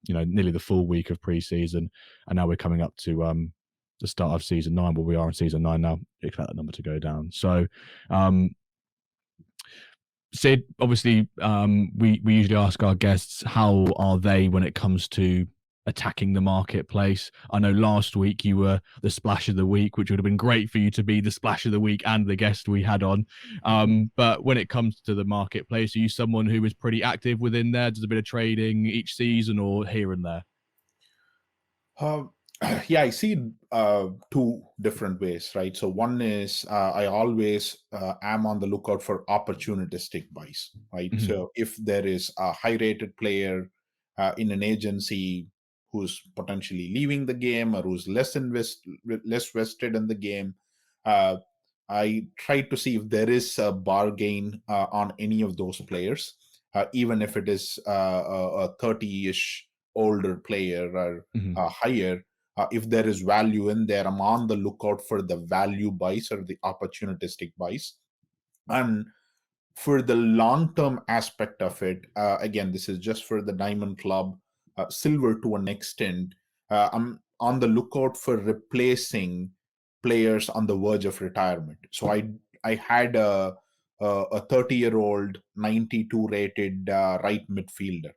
nearly the full week of pre-season, and now we're coming up to the start of season 9. Well, we are in season 9 now. Expect that number to go down. So Sid, obviously, we usually ask our guests how are they when it comes to attacking the marketplace. I know last week you were the splash of the week, which would have been great for you to be the splash of the week and the guest we had on. But when it comes to the marketplace, are you someone who is pretty active within there, does a bit of trading each season, or here and there? I see 2 different ways, right? So one is I always am on the lookout for opportunistic buys, right? Mm-hmm. So if there is a high-rated player in an agency who's potentially leaving the game or who's less vested in the game, I try to see if there is a bargain on any of those players, even if it is a 30-ish older player or higher. If there is value in there, I'm on the lookout for the value buys or the opportunistic buys. And for the long-term aspect of it, again, this is just for the Diamond Club, Silver to an extent, I'm on the lookout for replacing players on the verge of retirement. So I had a a 30-year-old 92 rated right midfielder.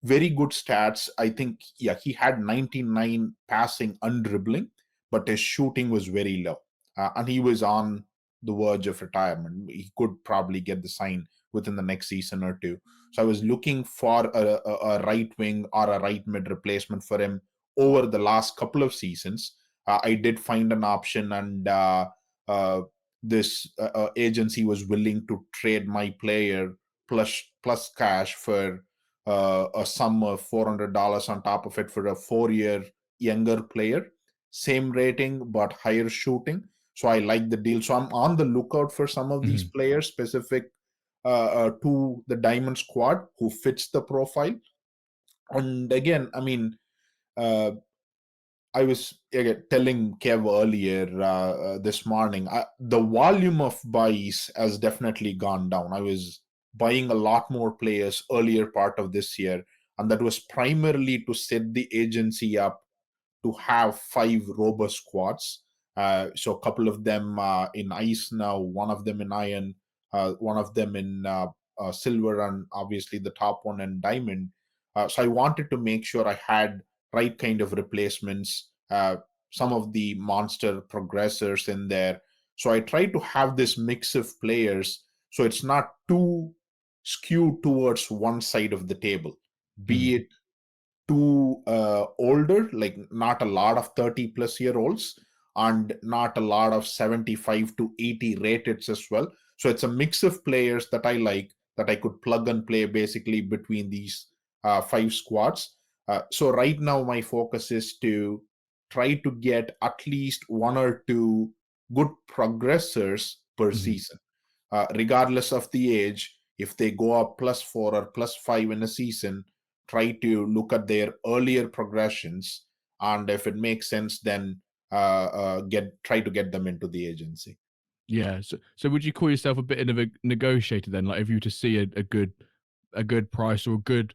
Very good stats. I think, yeah, he had 99 passing and dribbling, but his shooting was very low. And he was on the verge of retirement. He could probably get the sign within the next season or two. So I was looking for a right wing or a right mid replacement for him over the last couple of seasons. I did find an option, and this agency was willing to trade my player plus cash for a sum of $400 on top of it for a 4-year younger player, same rating but higher shooting. So I like the deal. So I'm on the lookout for some of these players specific to the Diamond squad who fits the profile. And again, I mean, I was telling Kev earlier this morning, the volume of buys has definitely gone down. I was buying a lot more players earlier part of this year, and that was primarily to set the agency up to have 5 robust squads. So a couple of them in ice now, one of them in iron, one of them in silver, and obviously the top one in diamond. So I wanted to make sure I had right kind of replacements, some of the monster progressors in there. So I try to have this mix of players so it's not too skewed towards one side of the table, be it too older, like not a lot of 30+ year olds, and not a lot of 75 to 80 rated as well. So it's a mix of players that I like, that I could plug and play basically between these 5 squads. So right now my focus is to try to get at least 1 or 2 good progressors per season, regardless of the age. If they go up +4 or +5 in a season, try to look at their earlier progressions, and if it makes sense, then try to get them into the agency. Yeah. So would you call yourself a bit of a negotiator then? Like if you were to see a good price or a good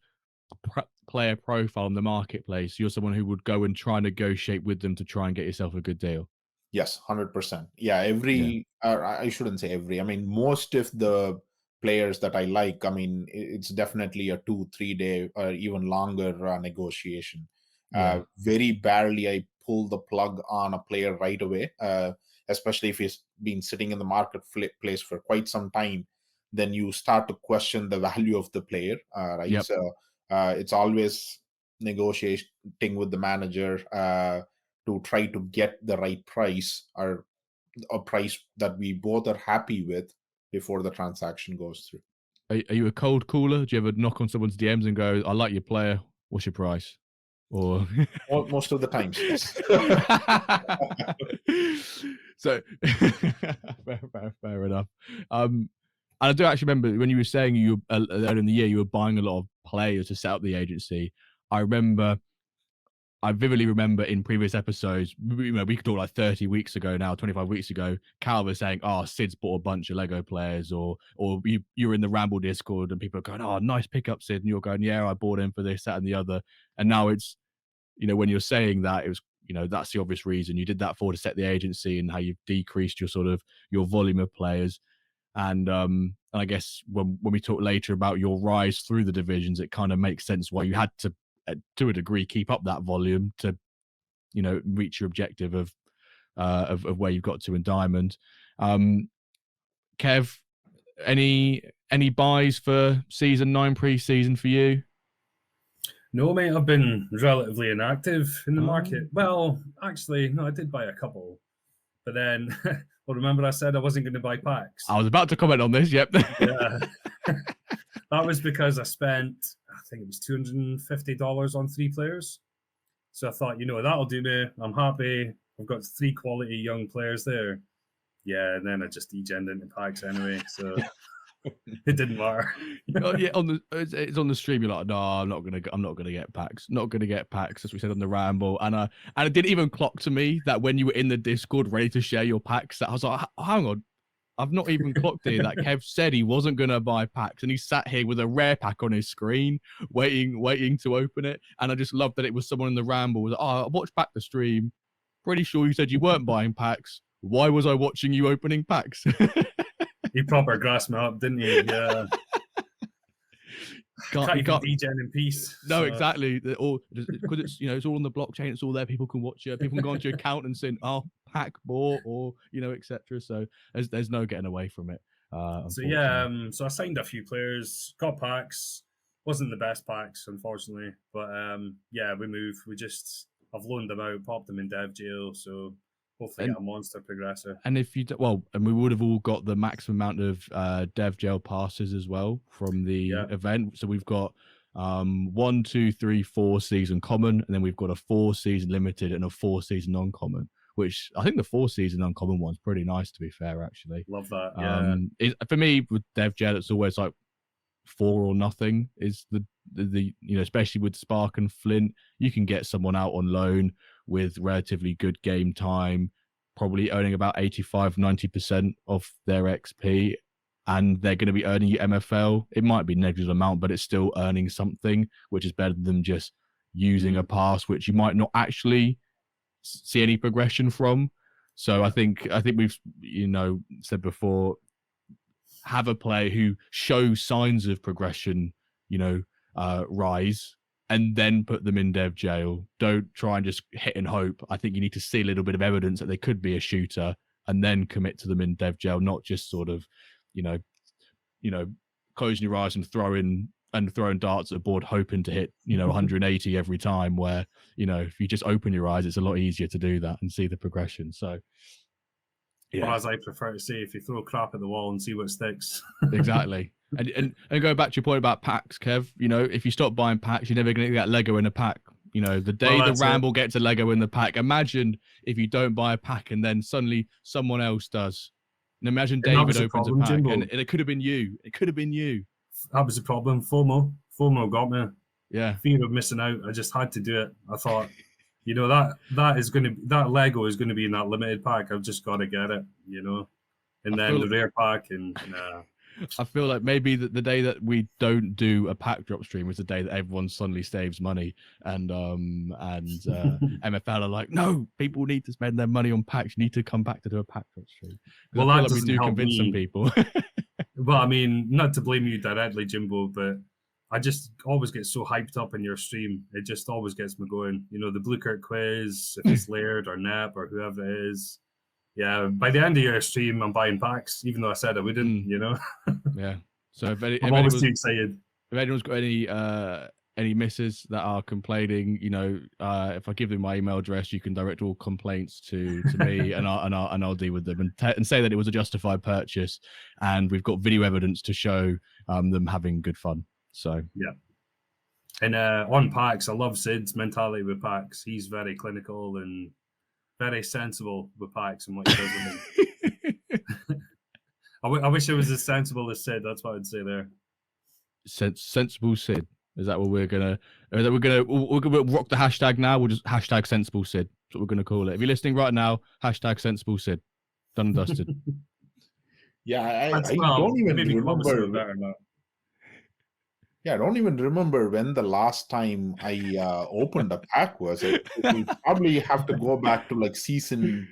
player profile in the marketplace, you're someone who would go and try and negotiate with them to try and get yourself a good deal? Yes, 100%. Yeah, I shouldn't say every. I mean, most of the players that I like, I mean, it's definitely a 2-3 day or even longer negotiation. Yeah. Very barely I pull the plug on a player right away, especially if he's been sitting in the marketplace for quite some time. Then you start to question the value of the player, right? Yep. So it's always negotiating with the manager to try to get the right price, or a price that we both are happy with before the transaction goes through. Are you a cold caller? Do you ever knock on someone's DMs and go, "I like your player. What's your price?" Or Most of the times, yes. So fair enough. And I do actually remember when you were saying you earlier in the year you were buying a lot of players to set up the agency. I vividly remember in previous episodes, we could talk like 30 weeks ago now, 25 weeks ago, Cal was saying, "Oh, Sid's bought a bunch of Lego players," or you were in the Ramble Discord and people are going, "Oh, nice pickup, Sid," and you're going, "Yeah, I bought him for this, that, and the other." And now it's, when you're saying that, it was, that's the obvious reason you did that to set the agency, and how you've decreased your sort of your volume of players. And I guess when we talk later about your rise through the divisions, it kind of makes sense why you had to a degree keep up that volume to reach your objective of where you've got to in Diamond. Kev, any buys for season 9 pre-season for you? No, mate, I've been relatively inactive in the market. Well, actually, no, I did buy a couple, but then well, remember I said I wasn't going to buy packs. I was about to comment on this. Yep. Yeah. That was because I spent, I think it was $250 on 3 players. So I thought, that'll do me. I'm happy. I've got 3 quality young players there. Yeah, and then I just degened into packs anyway, so it didn't matter. Yeah, it's on the stream. You're like, no, I'm not gonna get packs. Not gonna get packs, as we said on the Ramble. And it didn't even clock to me that when you were in the Discord ready to share your packs, that I was like, hang on. I've not even clocked here that Kev said he wasn't going to buy packs, and he sat here with a rare pack on his screen, waiting to open it. And I just loved that it was someone in the Ramble was like, "Oh, I watched back the stream. Pretty sure you said you weren't buying packs. Why was I watching you opening packs?" He proper grassed me up, didn't he? Yeah. Can't even degen in peace. No, so. Exactly. Because it's it's all on the blockchain. It's all there. People can watch it. People can go onto your account and say, "Oh, pack bought," or etc. So there's no getting away from it. So yeah, so I signed a few players, got packs. Wasn't the best packs, unfortunately, but yeah, we moved. I've loaned them out, popped them in dev jail. So hopefully get a monster progressor. And if you and we would have all got the maximum amount of dev jail passes as well from the event. So we've got 1, 2, 3, 4 season common, and then we've got a 4 season limited and a 4 season uncommon. Which I think the 4 season uncommon one's pretty nice, to be fair. Actually, love that. Yeah. For me with dev jail, it's always like 4 or nothing is the especially with Spark and Flint, you can get someone out on loan with relatively good game time, probably earning about 85-90% of their XP, and they're going to be earning you MFL. It might be negligible amount, but it's still earning something, which is better than just using a pass which you might not actually see any progression from. So I think we've said before, have a player who shows signs of progression, rise, and then put them in dev jail. Don't try and just hit and hope. I think you need to see a little bit of evidence that they could be a shooter and then commit to them in dev jail, not just sort of, closing your eyes and throwing darts at a board hoping to hit, 180 every time, where, if you just open your eyes, it's a lot easier to do that and see the progression. So yeah. Or as I prefer to say, if you throw crap at the wall and see what sticks. Exactly. And go back to your point about packs, Kev, if you stop buying packs, you're never going to get Lego in a pack. The day the Ramble gets a Lego in the pack, imagine if you don't buy a pack and then suddenly someone else does. And imagine David opens a pack, Jimbo. And it could have been you. It could have been you. That was the problem. FOMO got me. Yeah. Fear of missing out. I just had to do it. I thought, that Lego is going to be in that limited pack. I've just got to get it, and then the rare pack. And I feel like maybe the day that we don't do a pack drop stream is the day that everyone suddenly saves money, and MFL are like, no, people need to spend their money on packs. You need to come back to do a pack drop stream. Well, I feel like we do convince some people. Well, I mean, not to blame you directly, Jimbo, but I just always get so hyped up in your stream. It just always gets me going. The Blue Kurt quiz, if it's Laird or Nep or whoever it is. Yeah, by the end of your stream, I'm buying packs, even though I said I wouldn't, Yeah. So I'm always too excited. If anyone's got any misses that are complaining, if I give them my email address, you can direct all complaints to me, and I'll deal with them and say that it was a justified purchase, and we've got video evidence to show them having good fun. So yeah. And on packs, I love Sid's mentality with packs. He's very clinical and very sensible with packs and what he does with them. I wish I was as sensible as Sid. That's what I'd say there. Sensible Sid. Is that what we're gonna? We're gonna rock the hashtag now. We'll just hashtag sensible Sid. That's what we're gonna call it. If you're listening right now, hashtag sensible Sid. Done and dusted. Yeah, I don't even remember. Yeah, I don't even remember when the last time I opened a pack was. We probably have to go back to like season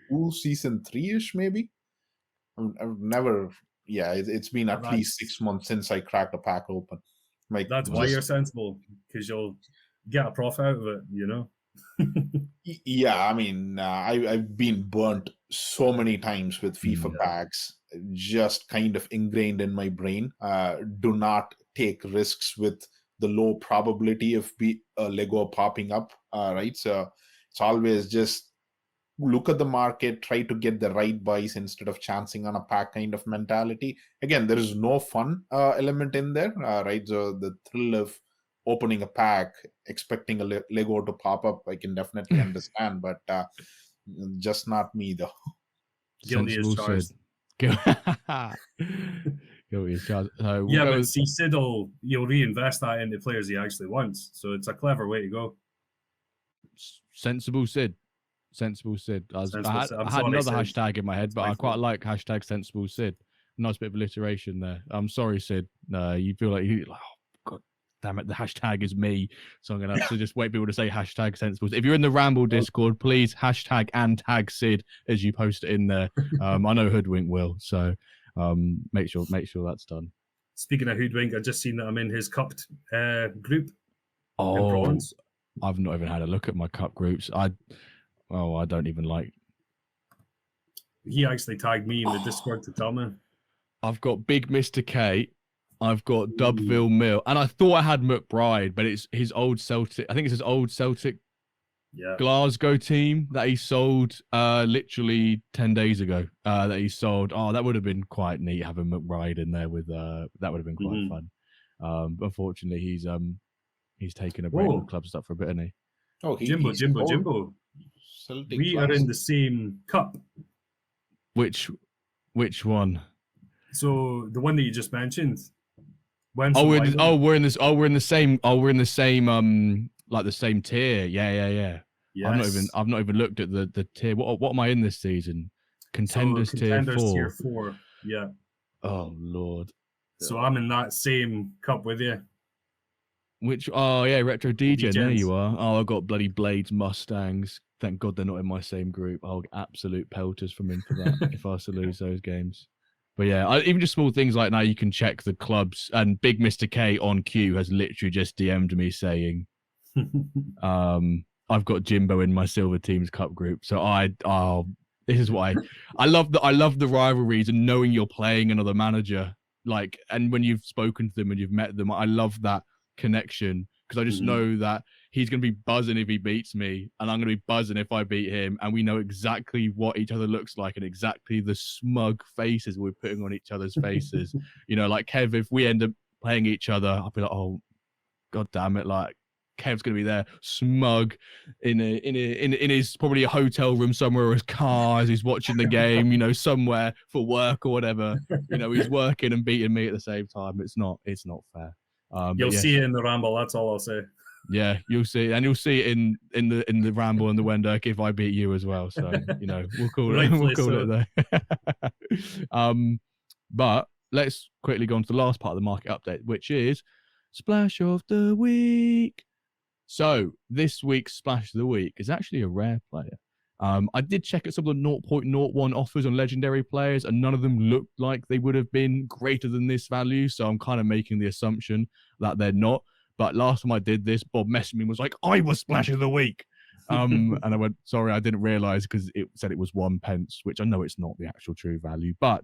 2, season 3-ish, maybe. I've never. Yeah, it's been at least 6 months since I cracked a pack open. That's why you're sensible, because you'll get a profit out of it, Yeah, I mean, I've been burnt so many times with FIFA packs, just kind of ingrained in my brain. Do not take risks with the low probability of a Lego popping up, right? So it's always just look at the market, try to get the right buys instead of chancing on a pack kind of mentality. Again, there is no fun element in there, right? So the thrill of opening a pack, expecting a Lego to pop up, I can definitely understand, but just not me though. Guilty as charged. Guilty as charged. But see, Sid you'll reinvest that into players he actually wants, so it's a clever way to go. Sensible Sid. Sensible Sid. I had another hashtag in my head, but I quite like hashtag sensible Sid. Nice bit of alliteration there. I'm sorry, Sid. You feel like oh god damn it, the hashtag is me. So I'm gonna have to just wait people to say hashtag sensible. If you're in the Ramble Discord, please hashtag and tag Sid as you post it in there. I know Hoodwink will. So Make sure that's done. Speaking of hoodwink, I just seen that I'm in his cupped group. Oh, bronze. I've not even had a look at my cup groups. I don't even like. He actually tagged me in the Discord to tell me. I've got Big Mr. K. I've got Dubville Mill, and I thought I had McBride, but it's his old Celtic. I think it's his old Celtic Glasgow team that he sold literally 10 days ago. That he sold. Oh, that would have been quite neat having McBride in there with that would have been quite fun. Unfortunately, he's taken a break from club stuff for a bit, isn't he? Oh, Jimbo. Celtic we are in the same cup. Which one? So the one that you just mentioned. We're in the same like the same tier. Yeah. Yes. I've not even looked at the tier. What am I in this season? Contenders tier 4. Tier 4. Yeah. Oh Lord. So I'm in that same cup with you. Retro DJ. There you are. Oh, I got bloody Blades Mustangs. Thank God they're not in my same group. I'll get absolute pelters from in for that if I was to lose those games. But yeah, even just small things like now you can check the clubs, and Big Mr. K on Q has literally just DM'd me saying, I've got Jimbo in my Silver Teams Cup group. So this is why I love the rivalries and knowing you're playing another manager. Like, and when you've spoken to them and you've met them, I love that connection because I just know that he's going to be buzzing if he beats me and I'm going to be buzzing if I beat him, and we know exactly what each other looks like and exactly the smug faces we're putting on each other's faces. You know, like Kev, if we end up playing each other, I'll be like, oh god damn it, like Kev's going to be there smug in his probably a hotel room somewhere or his car as he's watching the game, you know, somewhere for work or whatever. You know, he's working and beating me at the same time. It's not fair. You'll see it in the Ramble. That's all I'll say. Yeah, you'll see, and you'll see it in the Ramble and the WenDirk if I beat you as well. So you know, we'll call it there. But let's quickly go on to the last part of the market update, which is Splash of the Week. So this week's Splash of the Week is actually a rare player. I did check out some of the 0.01 offers on legendary players, and none of them looked like they would have been greater than this value. So I'm kind of making the assumption that they're not. But last time I did this, Bob messaged me and was like, I was Splash of the Week. And I went, sorry, I didn't realize because it said it was 1 pence, which I know it's not the actual true value. But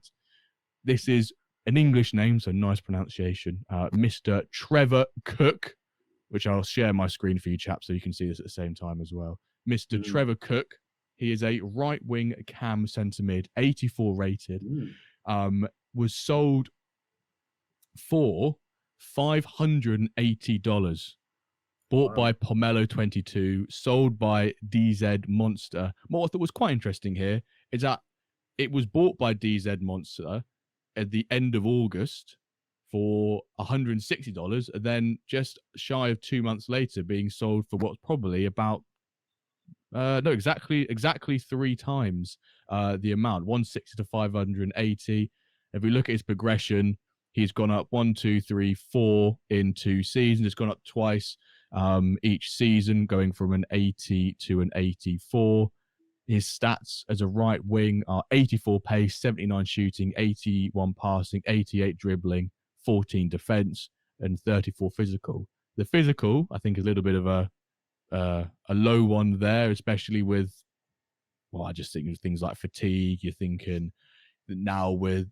this is an English name, so nice pronunciation. Mr. Trevor Cook, which I'll share my screen for you chaps so you can see this at the same time as well. Mr. Trevor Cook. He is a right-wing cam centre mid, 84 rated. Was sold for $580. Bought by Pomelo22, sold by DZ Monster. What I thought was quite interesting here is that it was bought by DZ Monster at the end of August for $160, and then just shy of 2 months later being sold for what's probably about exactly 3 times the amount, 160 to 580. If we look at his progression, he's gone up 1, 2, 3, 4 in 2 seasons. It's gone up twice each season, going from an 80 to an 84. His stats as a right wing are 84 pace, 79 shooting, 81 passing, 88 dribbling, 14 defense, and 34 physical. The physical, I think, is a little bit of a low one there, especially with, well, I just think of things like fatigue. You're thinking now with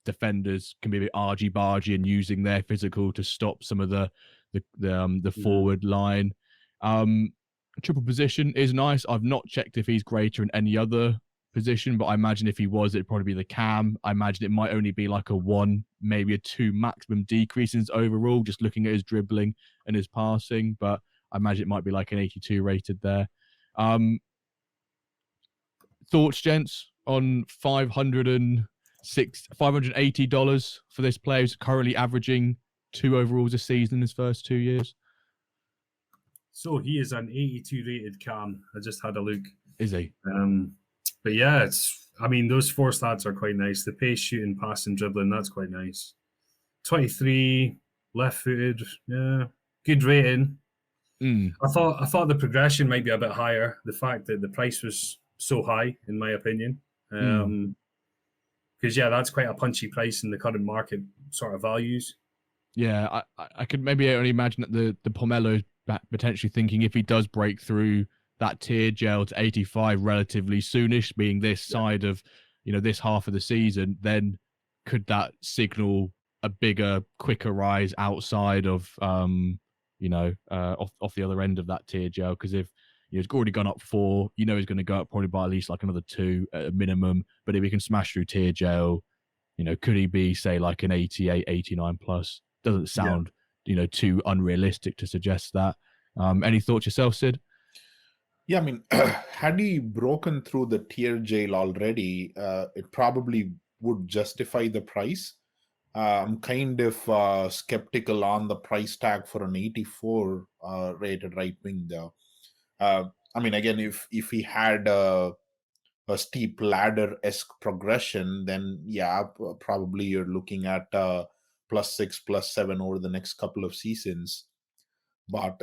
defenders can be a bit argy-bargy and using their physical to stop some of the forward line. Triple position is nice. I've not checked if he's greater in any other position, but I imagine if he was, it'd probably be the cam. I imagine it might only be like a 1, maybe a 2 maximum decrease in his overall, just looking at his dribbling and his passing, but I imagine it might be like an 82 rated there. Thoughts, gents, on $580 for this player who's currently averaging 2 overalls a season in his first 2 years? So he is an 82 rated cam. I just had a look. Is he? But yeah, those 4 stats are quite nice. The pace, shooting, passing, dribbling, that's quite nice. 23, left-footed, yeah, good rating. I thought the progression might be a bit higher. The fact that the price was so high, in my opinion. Because that's quite a punchy price in the current market sort of values. Yeah, I could maybe only imagine that the Pomelo potentially thinking if he does break through that tier gel to 85 relatively soonish, being this side of, this half of the season, then could that signal a bigger, quicker rise outside of, off the other end of that tier gel? Because if he's already gone up 4, he's going to go up probably by at least like another 2 at a minimum. But if he can smash through tier gel, could he be, say, like an 88, 89 plus? Doesn't sound, too unrealistic to suggest that. Any thoughts yourself, Sid? Yeah, I mean, had he broken through the tier jail already, it probably would justify the price. I'm kind of skeptical on the price tag for an 84 rated right wing, though. I mean, again, if he had a steep ladder-esque progression, then probably you're looking at +6, +7 over the next couple of seasons. But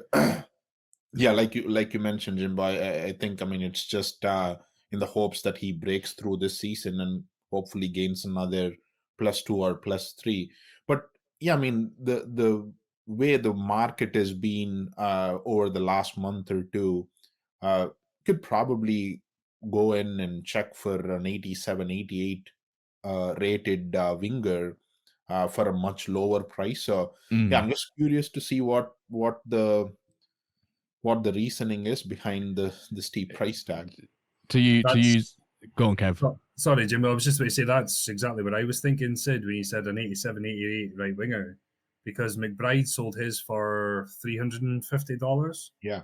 yeah, like you mentioned, Jimbo, I think, I mean, it's just in the hopes that he breaks through this season and hopefully gains another +2 or +3. But yeah, I mean, the way the market has been over the last month or two, could probably go in and check for an 87, 88 rated winger for a much lower price. So yeah, I'm just curious to see what the reasoning is behind the steep price tag. To use, go on, Kev. Sorry, Jimbo. I was just about to say that's exactly what I was thinking, Sid, when you said an 87, 88 right winger, because McBride sold his for $350. Yeah.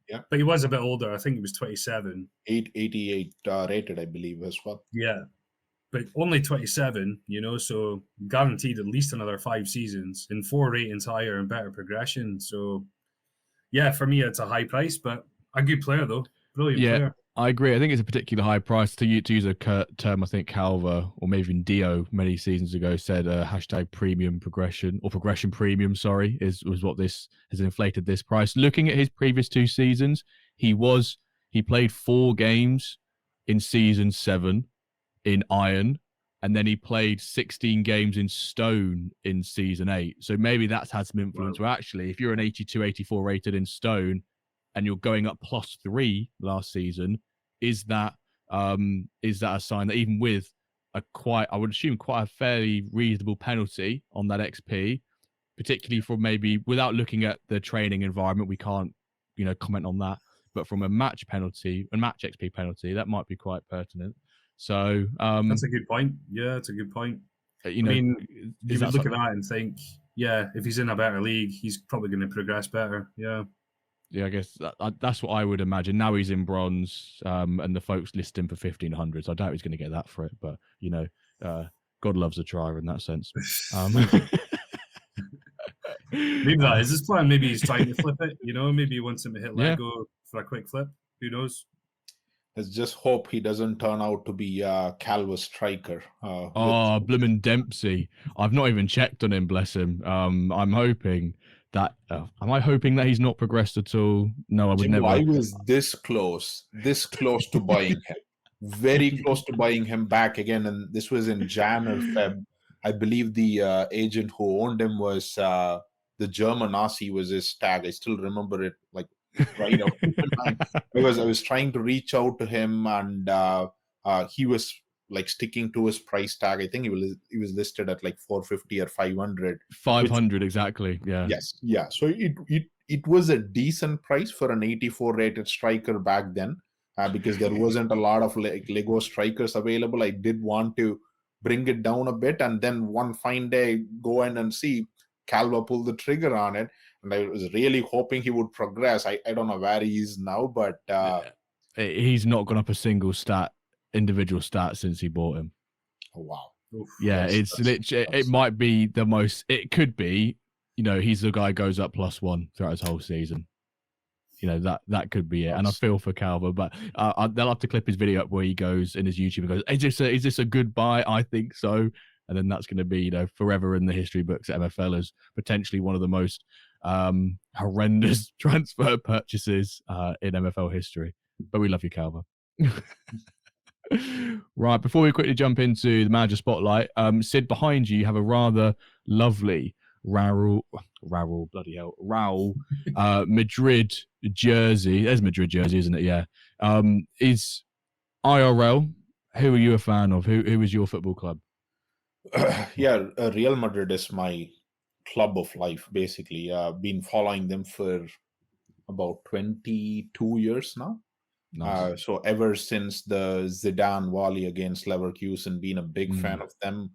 Yeah. But he was a bit older. I think he was 27. 88 rated, I believe, as well. Yeah. But only 27, so guaranteed at least another 5 seasons and 4 ratings higher and better progression. So, yeah, for me, it's a high price, but a good player, though. Brilliant player. I agree. I think it's a particularly high price to use a term. I think Calva or maybe even Dio many seasons ago said hashtag premium progression or progression premium. Sorry, was what this has inflated this price. Looking at his previous 2 seasons, he played 4 games in season 7 in Iron, and then he played 16 games in Stone in season 8. So maybe that's had some influence. Where actually, if you're an 82, 84 rated in Stone, and you're going up +3 last season, is that a sign that even with I would assume quite a fairly reasonable penalty on that XP, particularly from maybe without looking at the training environment, we can't comment on that, but from a match XP penalty, that might be quite pertinent. So that's a good point. Yeah, it's a good point. You would look at that and think, if he's in a better league, he's probably going to progress better. Yeah, I guess that's what I would imagine. Now he's in bronze, and the folks list him for 1,500. So I doubt he's going to get that for it. But God loves a trier in that sense. Maybe that is his plan. Maybe he's trying to flip it. Maybe he wants him to hit Lego for a quick flip. Who knows? Let's just hope he doesn't turn out to be Calva striker. Bloomin' Dempsey. I've not even checked on him, bless him. I'm hoping that am I hoping that he's not progressed at all? No, I would never. I was this close to buying him. Very close to buying him back again, and this was in Jan or Feb. I believe the agent who owned him was the German Aussie was his tag. I still remember it like right up because I was trying to reach out to him, and he was like sticking to his price tag. I think he was listed at like 450 or 500. 500 exactly. Yeah. Yes. Yeah. So it was a decent price for an 84 rated striker back then, because there wasn't a lot of Lego strikers available. I did want to bring it down a bit, and then one fine day go in and see Calva pull the trigger on it, and I was really hoping he would progress. I don't know where he is now, but he's not gone up a single individual stat since he bought him. Oh wow. Oof, yeah, it might be the most, it could be, he's the guy who goes up +1 throughout his whole season. That could be it. And I feel for Calva, but they'll have to clip his video up where he goes in his YouTube and goes, is this a good buy? I think so. And then that's going to be, forever in the history books at MFL as potentially one of the most horrendous transfer purchases in MFL history. But we love you, Calva. Right, before we quickly jump into the manager spotlight, Sid, behind you, you have a rather lovely Raul Madrid jersey. There's Madrid jersey, isn't it? Yeah. Is IRL, who are you a fan of? Who is your football club? Yeah, Real Madrid is my club of life, basically. Been following them for about 22 years now. Nice. So ever since the Zidane volley against Leverkusen, been a big fan of them.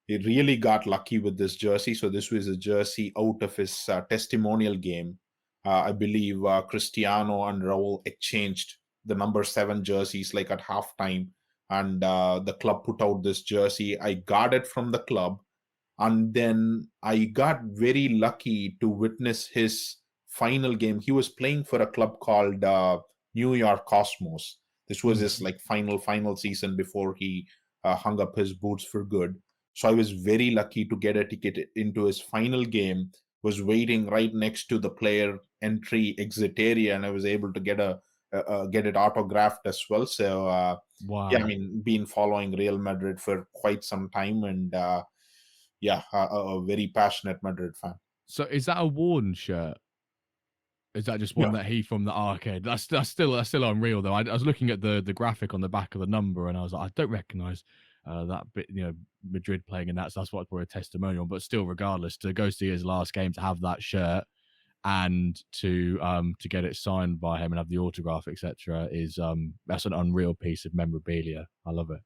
He really got lucky with this jersey. So this was a jersey out of his testimonial game. I believe Cristiano and Raul exchanged the number 7 jerseys like at halftime, and the club put out this jersey. I got it from the club, and then I got very lucky to witness his final game. He was playing for a club called New York Cosmos. This was his like final season before he hung up his boots for good. So I was very lucky to get a ticket into his final game. Was waiting right next to the player entry exit area, and I was able to get it autographed as well. So Wow. yeah, I mean, been following Real Madrid for quite some time, and a very passionate Madrid fan. So is that a worn shirt? Is that just one that he from the arcade? That's still unreal though. I was looking at the graphic on the back of the number, and I was like, I don't recognize that bit, Madrid playing in that. So that's what for a testimonial. But still, regardless, to go see his last game, to have that shirt and to get it signed by him and have the autograph, etc., is that's an unreal piece of memorabilia. I love it.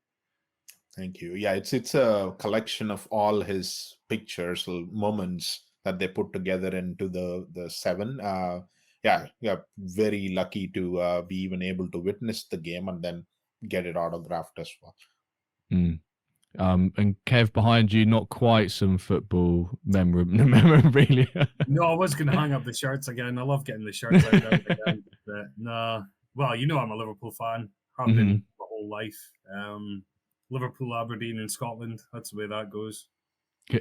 Thank you. Yeah, it's a collection of all his pictures, moments that they put together into the 7. Very lucky to be even able to witness the game and then get it autographed as well. And Kev, behind you, not quite some football memorabilia. No, I was going to hang up the shirts again. I love getting the shirts out there again. But no, well, I'm a Liverpool fan. Have been my whole life. Liverpool, Aberdeen, and Scotland. That's the way that goes.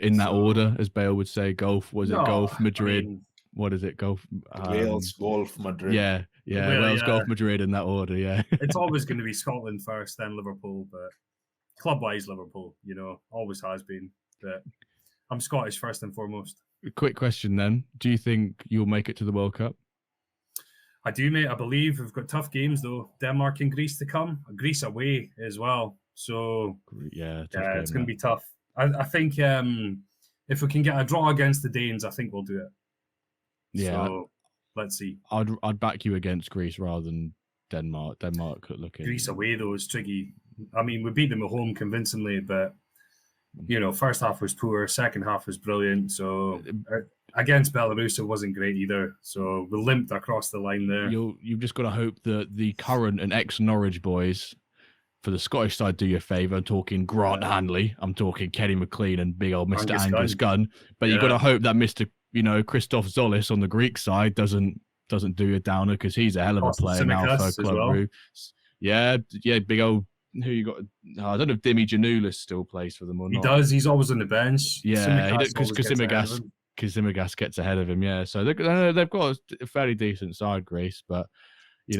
In that order, as Bale would say, golf. Golf, Madrid? What is it? Golf. Wales, golf, Madrid. Yeah. Wales, golf, Madrid in that order. Yeah. It's always going to be Scotland first, then Liverpool, but club-wise, Liverpool. Always has been. But I'm Scottish first and foremost. Quick question then: do you think you'll make it to the World Cup? I do, mate. I believe we've got tough games though. Denmark and Greece to come. Greece away as well. So it's going to be tough. I think if we can get a draw against the Danes, I think we'll do it. Yeah. So let's see. I'd back you against Greece rather than Denmark. Denmark looking. Greece away though is tricky. I mean, we beat them at home convincingly, but first half was poor, second half was brilliant. So against Belarus, it wasn't great either. So we limped across the line there. You've just got to hope that the current and ex-Norwich boys, for the Scottish side, do you a favour. I'm talking Grant Hanley. I'm talking Kenny McLean and big old Mr. Angus Gunn. But you've got to hope that Mr. Christoph Zolis on the Greek side doesn't do a downer, because he's a hell of a player now for Club Brugge. Yeah, big old. Who you got? I don't know if Dimi Janoulis still plays for them or not. He does. He's always on the bench. Yeah, because Kazimigas gets ahead of him. Yeah, so they've got a fairly decent side, Greece. But you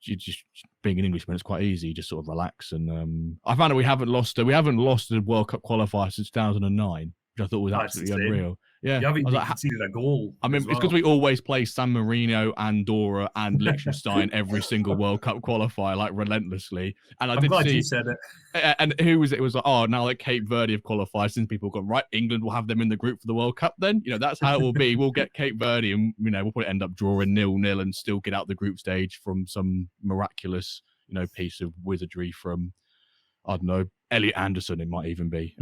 just being an Englishman, it's quite easy. You just sort of relax. And I found that we haven't lost a World Cup qualifier since 2009, which I thought was absolutely unreal. Yeah, you haven't conceded a goal. I mean, it's because we always play San Marino, Andorra, and Liechtenstein every single World Cup qualifier, like relentlessly. And I'm glad you said it. And who was it? It was like, now like Cape Verde have qualified, since people have gone, right, England will have them in the group for the World Cup. Then that's how it will be. We'll get Cape Verde, and we'll probably end up drawing 0-0 and still get out the group stage from some miraculous piece of wizardry from, I don't know, Elliot Anderson. It might even be.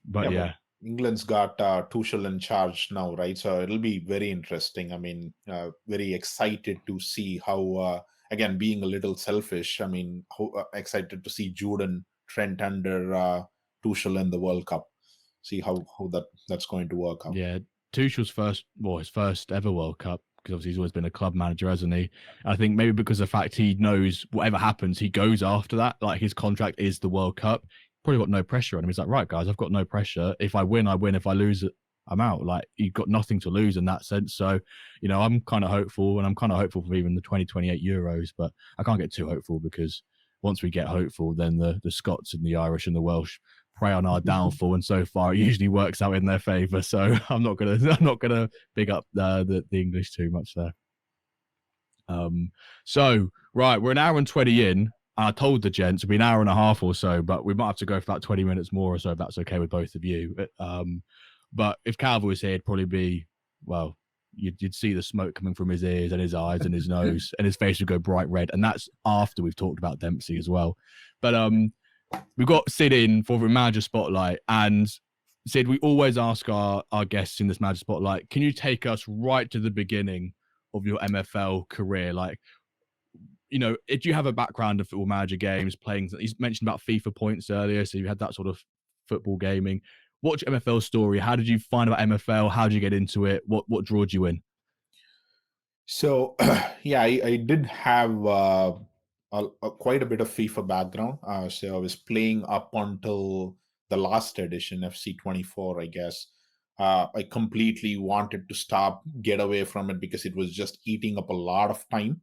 But yeah. England's got Tuchel in charge now, right? So it'll be very interesting. I mean, very excited to see how, again, being a little selfish, I mean, excited to see Jude and Trent under Tuchel in the World Cup. See how that's going to work out. Yeah, Tuchel's his first ever World Cup, because obviously he's always been a club manager, hasn't he? I think maybe because of the fact he knows whatever happens, he goes after that. Like, his contract is the World Cup. Probably got no pressure on him. He's like, right, guys, I've got no pressure. If I win, I win. If I lose, I'm out. Like, you've got nothing to lose in that sense. So, I'm kind of hopeful, and I'm kind of hopeful for even the 2028 Euros, but I can't get too hopeful because once we get hopeful, then the Scots and the Irish and the Welsh prey on our downfall, and so far it usually works out in their favour. So I'm not gonna big up the English too much there. So right, we're an hour and 20 in. I told the gents it'll be an hour and a half or so, but we might have to go for about 20 minutes more or so if that's okay with both of you. But if Calvin was here, it'd probably be, well, you'd see the smoke coming from his ears and his eyes and his nose, and his face would go bright red. And that's after we've talked about Dempsey as well. But we've got Sid in for the manager spotlight, and Sid, we always ask our guests in this manager spotlight, can you take us right to the beginning of your MFL career? Like, you know, if you have a background of football manager games, playing, he's mentioned about FIFA points earlier, so you had that sort of football gaming. What's your MFL story? How did you find about MFL? How did you get into it? What drew you in? So, yeah, I did have quite a bit of FIFA background. So I was playing up until the last edition, FC24, I guess. I completely wanted to stop, get away from it because it was just eating up a lot of time.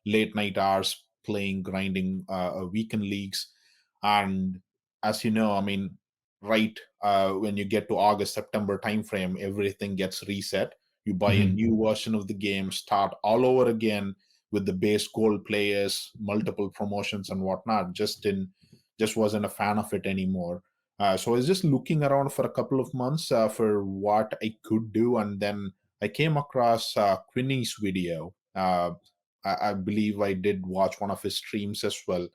Late night hours, playing, grinding weekend leagues. And as you know, I mean, right when you get to August, September timeframe, everything gets reset. You buy a new version of the game, start all over again with the base gold players, multiple promotions and whatnot. Just wasn't a fan of it anymore. So I was just looking around for a couple of months for what I could do, and then I came across Quinny's video. I believe I did watch one of his streams as well,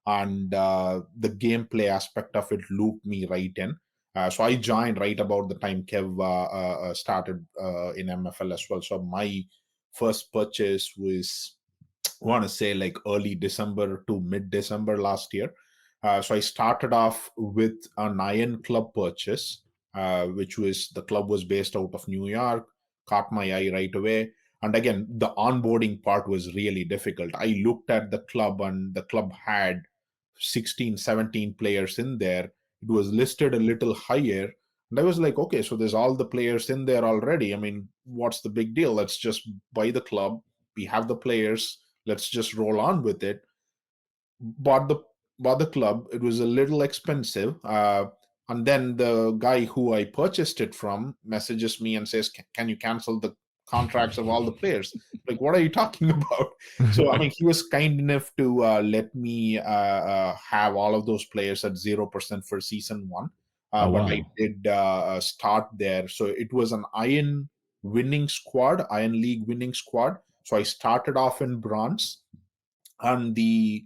and the gameplay aspect of it looped me right in. So I joined right about the time Kev started in MFL as well. So my first purchase was, I want to say, like early December to mid-December last year. So I started off with an Iron Club purchase, which was, the club was based out of New York, caught my eye right away. And again, the onboarding part was really difficult. I looked at the club, and the club had 16, 17 players in there. It was listed a little higher. And I was like, okay, so there's all the players in there already. I mean, what's the big deal? Let's just buy the club. We have the players. Let's just roll on with it. Bought the club. It was a little expensive. And then the guy who I purchased it from messages me and says, can you cancel the contracts of all the players? Like, what are you talking about? So, I mean, he was kind enough to let me have all of those players at 0% for season one. But wow. I did start there. So it was an Iron League winning squad. So I started off in bronze, and the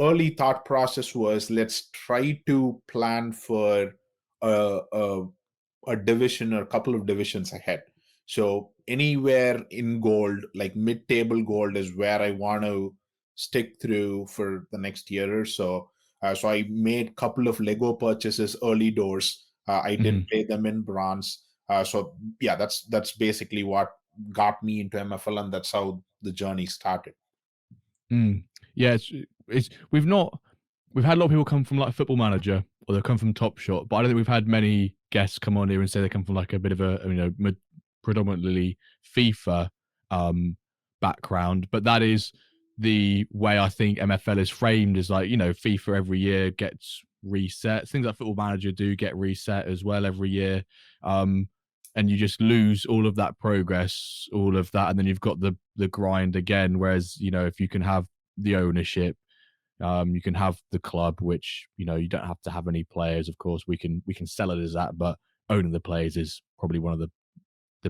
early thought process was, let's try to plan for a division or a couple of divisions ahead. So anywhere in gold, like mid-table gold, is where I want to stick through for the next year or so. So I made a couple of Lego purchases early doors. I did play them in bronze. So yeah, that's basically what got me into MFL, and that's how the journey started. Yeah, we've had a lot of people come from like Football Manager, or they've come from Top Shot, but I don't think we've had many guests come on here and say they come from like a bit of a, you know, predominantly FIFA background. But that is the way I think MFL is framed, is like, you know, FIFA every year gets reset. Things like Football Manager do get reset as well every year. And you just lose all of that progress, all of that, and then you've got the grind again. Whereas, you know, if you can have the ownership, you can have the club, which, you know, you don't have to have any players. Of course, we can sell it as that, but owning the players is probably one of the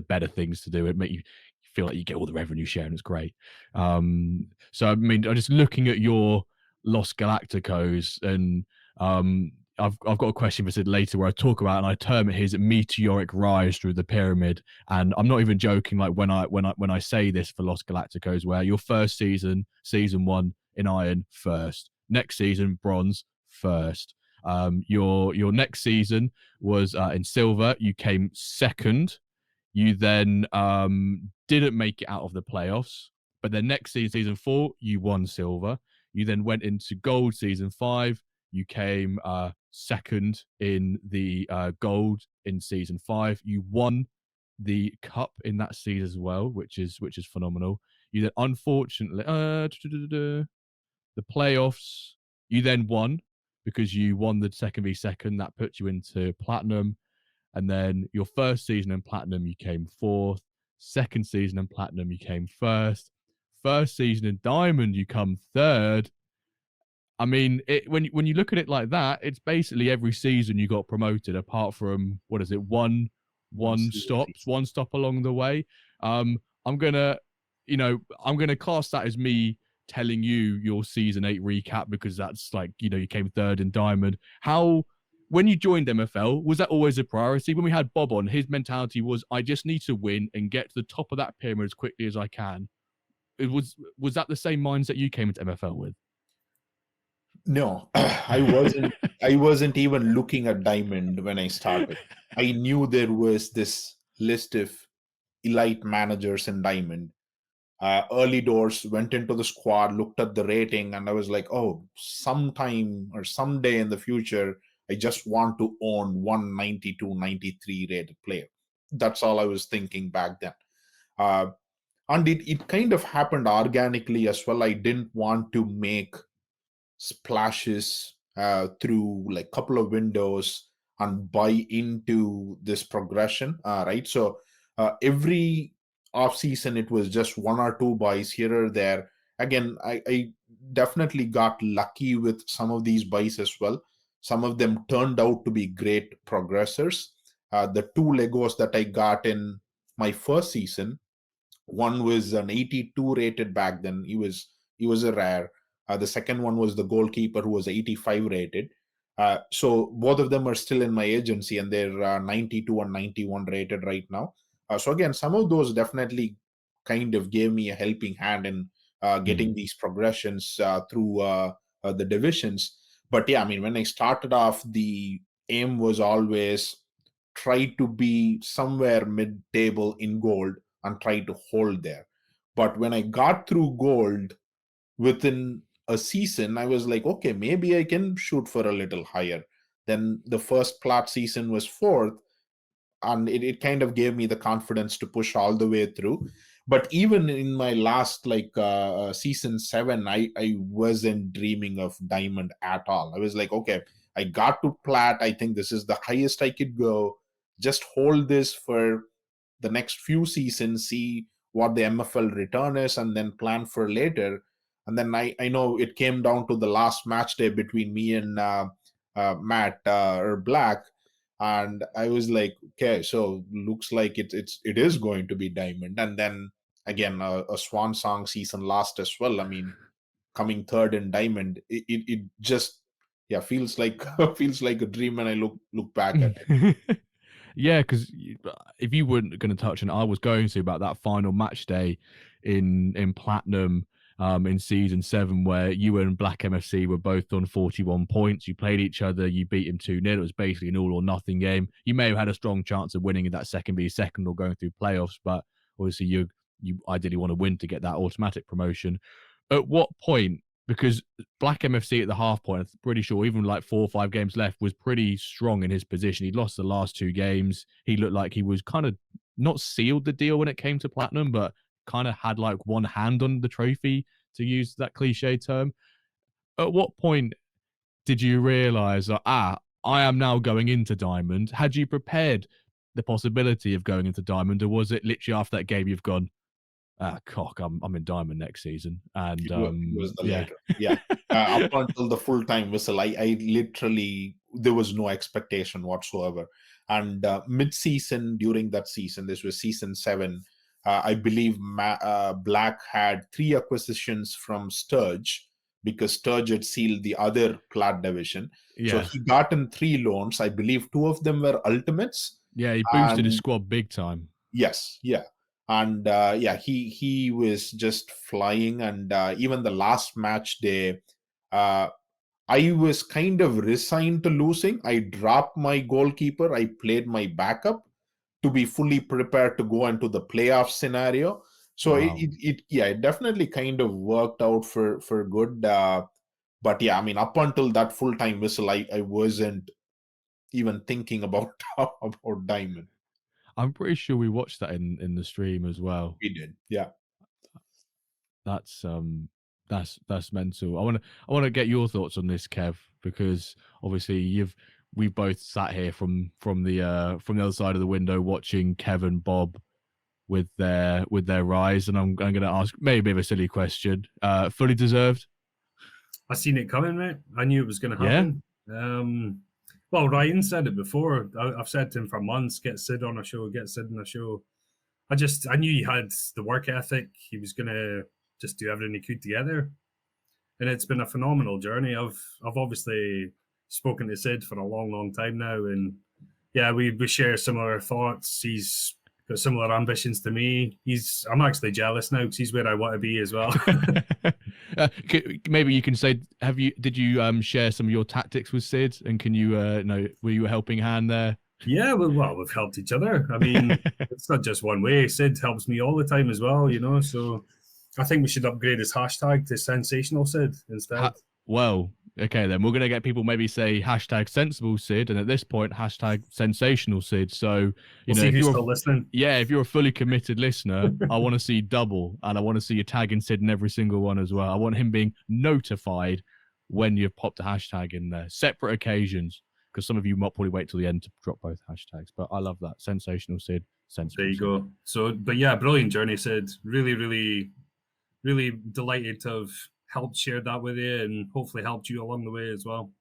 better things to do. It make you feel like you get all the revenue share, and it's great. So I mean, I'm just looking at your Los Galacticos, and I've got a question for Sid later where I talk about, and I term it his meteoric rise through the pyramid. And I'm not even joking. Like when I say this for Los Galacticos, where your first season 1 in Iron, first, next season bronze, first. Your next season was in silver. You came second. You then didn't make it out of the playoffs, but then next season 4, you won silver. You then went into gold season 5. You came second in the gold in season 5. You won the cup in that season as well, which is phenomenal. You then, unfortunately, the playoffs, You then won because you won the second v second. That puts you into platinum. And then your first season in platinum, you came fourth. Second season in platinum, you came first. First season in diamond, you come third. I mean, when you look at it like that, it's basically every season you got promoted, apart from what is it, one stop along the way. I'm gonna, I'm gonna class that as me telling you your season 8 recap, because that's like, you came third in diamond. How, when you joined MFL, was that always a priority? When we had Bob on, his mentality was, I just need to win and get to the top of that pyramid as quickly as I can. Was that the same mindset you came into MFL with? No, I wasn't even looking at diamond when I started. I knew there was this list of elite managers in diamond. Early doors, went into the squad, looked at the rating, and I was like, oh, sometime or someday in the future, I just want to own 192, 93 rated player. That's all I was thinking back then. And it kind of happened organically as well. I didn't want to make splashes through like couple of windows and buy into this progression, right? So every off season it was just one or two buys here or there. Again, I definitely got lucky with some of these buys as well. Some of them turned out to be great progressors. The two Legos that I got in my first season, one was an 82 rated back then. He was a rare. The second one was the goalkeeper, who was 85 rated. So both of them are still in my agency, and they're 92 and 91 rated right now. So again, some of those definitely kind of gave me a helping hand in getting these progressions through the divisions. But yeah, I mean, when I started off, the aim was always try to be somewhere mid-table in gold and try to hold there. But when I got through gold within a season, I was like, okay, maybe I can shoot for a little higher. Then the first plat season was fourth, and it kind of gave me the confidence to push all the way through. But even in my last season 7, I wasn't dreaming of diamond at all. I was like, okay, I got to plat, I think this is the highest I could go. Just hold this for the next few seasons, see what the MFL return is, and then plan for later. And then I know it came down to the last match day between me and Matt or Black, and I was like, okay, so looks like it is going to be diamond. And then again, a swan song season last as well. I mean, coming third in diamond, it just feels like feels like a dream when I look back at it. Yeah, because if you weren't going to touch on it, I was going to, about that final match day in platinum in season 7, where you and Black MFC were both on 41 points. You played each other, you beat him 2-0. It was basically an all or nothing game. You may have had a strong chance of winning in that second v second or going through playoffs, but obviously you ideally want to win to get that automatic promotion. At what point, because Black MFC at the half point, I'm pretty sure even like 4 or 5 games left, was pretty strong in his position. He'd lost the last 2 games. He looked like he was kind of not sealed the deal when it came to platinum, but kind of had like one hand on the trophy, to use that cliche term. At what point did you realize that, I am now going into diamond? Had you prepared the possibility of going into diamond, or was it literally after that game you've gone, cock, I'm in diamond next season? And It was the latter. Yeah. Up until the full-time whistle, I literally, there was no expectation whatsoever. And mid-season, during that season, this was season 7, I believe Black had 3 acquisitions from Sturge, because Sturge had sealed the other plat division. So he got in 3 loans. I believe 2 of them were ultimates. Yeah, he boosted his squad big time. Yes, yeah. And he was just flying. And even the last match day, I was kind of resigned to losing. I dropped my goalkeeper. I played my backup to be fully prepared to go into the playoff scenario. So Wow. it definitely kind of worked out for good. But yeah, I mean, up until that full-time whistle, I wasn't even thinking about about diamond. I'm pretty sure we watched that in the stream as well. We did, yeah. That's That's mental. I want to get your thoughts on this, Kev, because obviously we've both sat here from the other side of the window watching Kev and Bob with their rise, and I'm going to ask maybe a bit of a silly question. Fully deserved? I seen it coming, mate. I knew it was going to happen. Yeah. Well, Ryan said it before. I've said to him for months, get Sid on a show, get Sid on a show. I knew he had the work ethic. He was going to just do everything he could together. And it's been a phenomenal journey. I've obviously spoken to Sid for a long, long time now. And yeah, we share similar thoughts. He's got similar ambitions to me. I'm actually jealous now because he's where I want to be as well. Maybe you can say, did you share some of your tactics with Sid, and can you were you a helping hand there? Yeah, well, we've helped each other. I mean, it's not just one way. Sid helps me all the time as well, so I think we should upgrade his hashtag to sensational Sid instead. Well, okay, then we're going to get people maybe say hashtag sensible Sid, and at this point, hashtag sensational Sid. So, we'll see if you're still listening. Yeah, if you're a fully committed listener, I want to see double, and I want to see you tagging Sid in every single one as well. I want him being notified when you've popped a hashtag in there. Separate occasions, because some of you might probably wait till the end to drop both hashtags. But I love that. Sensational Sid. Sensible there you Sid. go. So, but yeah, brilliant journey, Sid. Really, really, really delighted to have helped share that with you and hopefully helped you along the way as well.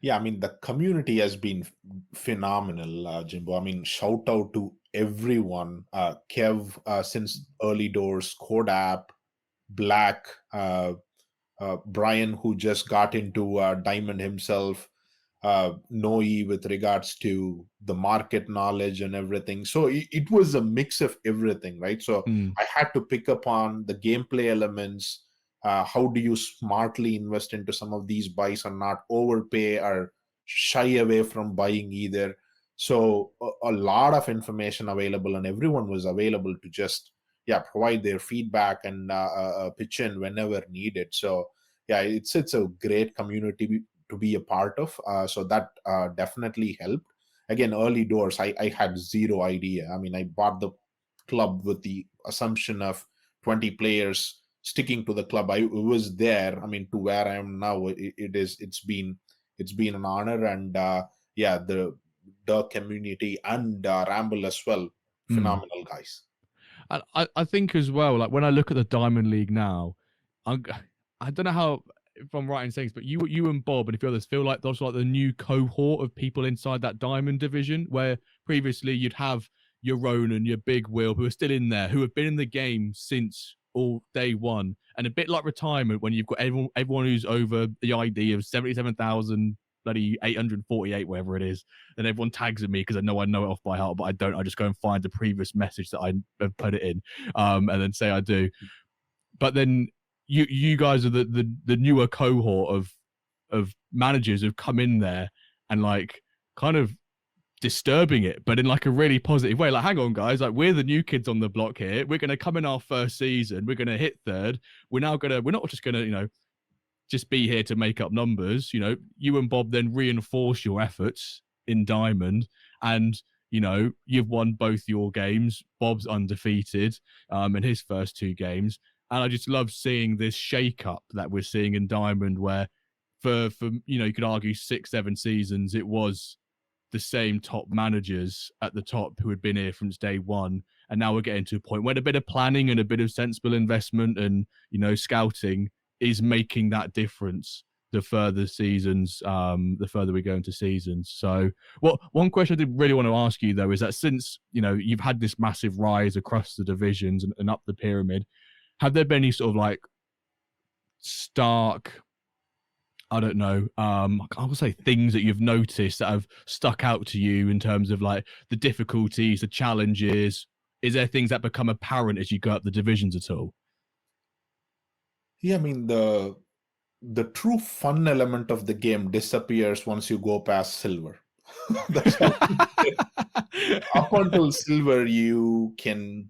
Yeah, I mean, the community has been phenomenal, Jimbo. I mean, shout out to everyone. Kev, since early doors, Kodap, Black, Brian, who just got into Diamond himself, Noe with regards to the market knowledge and everything. So it was a mix of everything, right? So I had to pick up on the gameplay elements. How do you smartly invest into some of these buys and not overpay or shy away from buying either? So a lot of information available, and everyone was available to just provide their feedback and pitch in whenever needed. So yeah, it's a great community to be a part of. So that definitely helped. Again, early doors, I had zero idea. I mean, I bought the club with the assumption of 20 players sticking to the club. I was there. I mean, to where I am now, it's been an honor, and the Dirk community and Ramble as well, phenomenal guys. I think as well, like when I look at the Diamond League now, I don't know how, if I'm right in saying this, but you and Bob and a few others feel like those are like the new cohort of people inside that Diamond division, where previously you'd have your Ronan, your Big Will, who are still in there, who have been in the game since all day one, and a bit like retirement when you've got everyone who's over the ID of 77,000 bloody 848, whatever it is, then everyone tags at me because I know it off by heart, but I don't. I just go and find the previous message that I have put it in, and then say I do. But then you guys are the newer cohort of managers who've come in there and like kind of disturbing it, but in like a really positive way. Like, hang on, guys, like we're the new kids on the block here. We're gonna come in our first season. We're gonna hit third. We're not just gonna just be here to make up numbers. You and Bob then reinforce your efforts in Diamond, and you've won both your games. Bob's undefeated in his first two games, and I just love seeing this shake up that we're seeing in Diamond, where for you could argue 6-7 seasons it was the same top managers at the top who had been here from day one, and now we're getting to a point where a bit of planning and a bit of sensible investment and scouting is making that difference the further seasons, the further we go into seasons. So one question I did really want to ask you though is that since you've had this massive rise across the divisions and up the pyramid, have there been any sort of like stark, I don't know, I would say things that you've noticed that have stuck out to you in terms of like the difficulties, the challenges? Is there things that become apparent as you go up the divisions at all? Yeah, I mean, the true fun element of the game disappears once you go past silver. That's up until silver, you can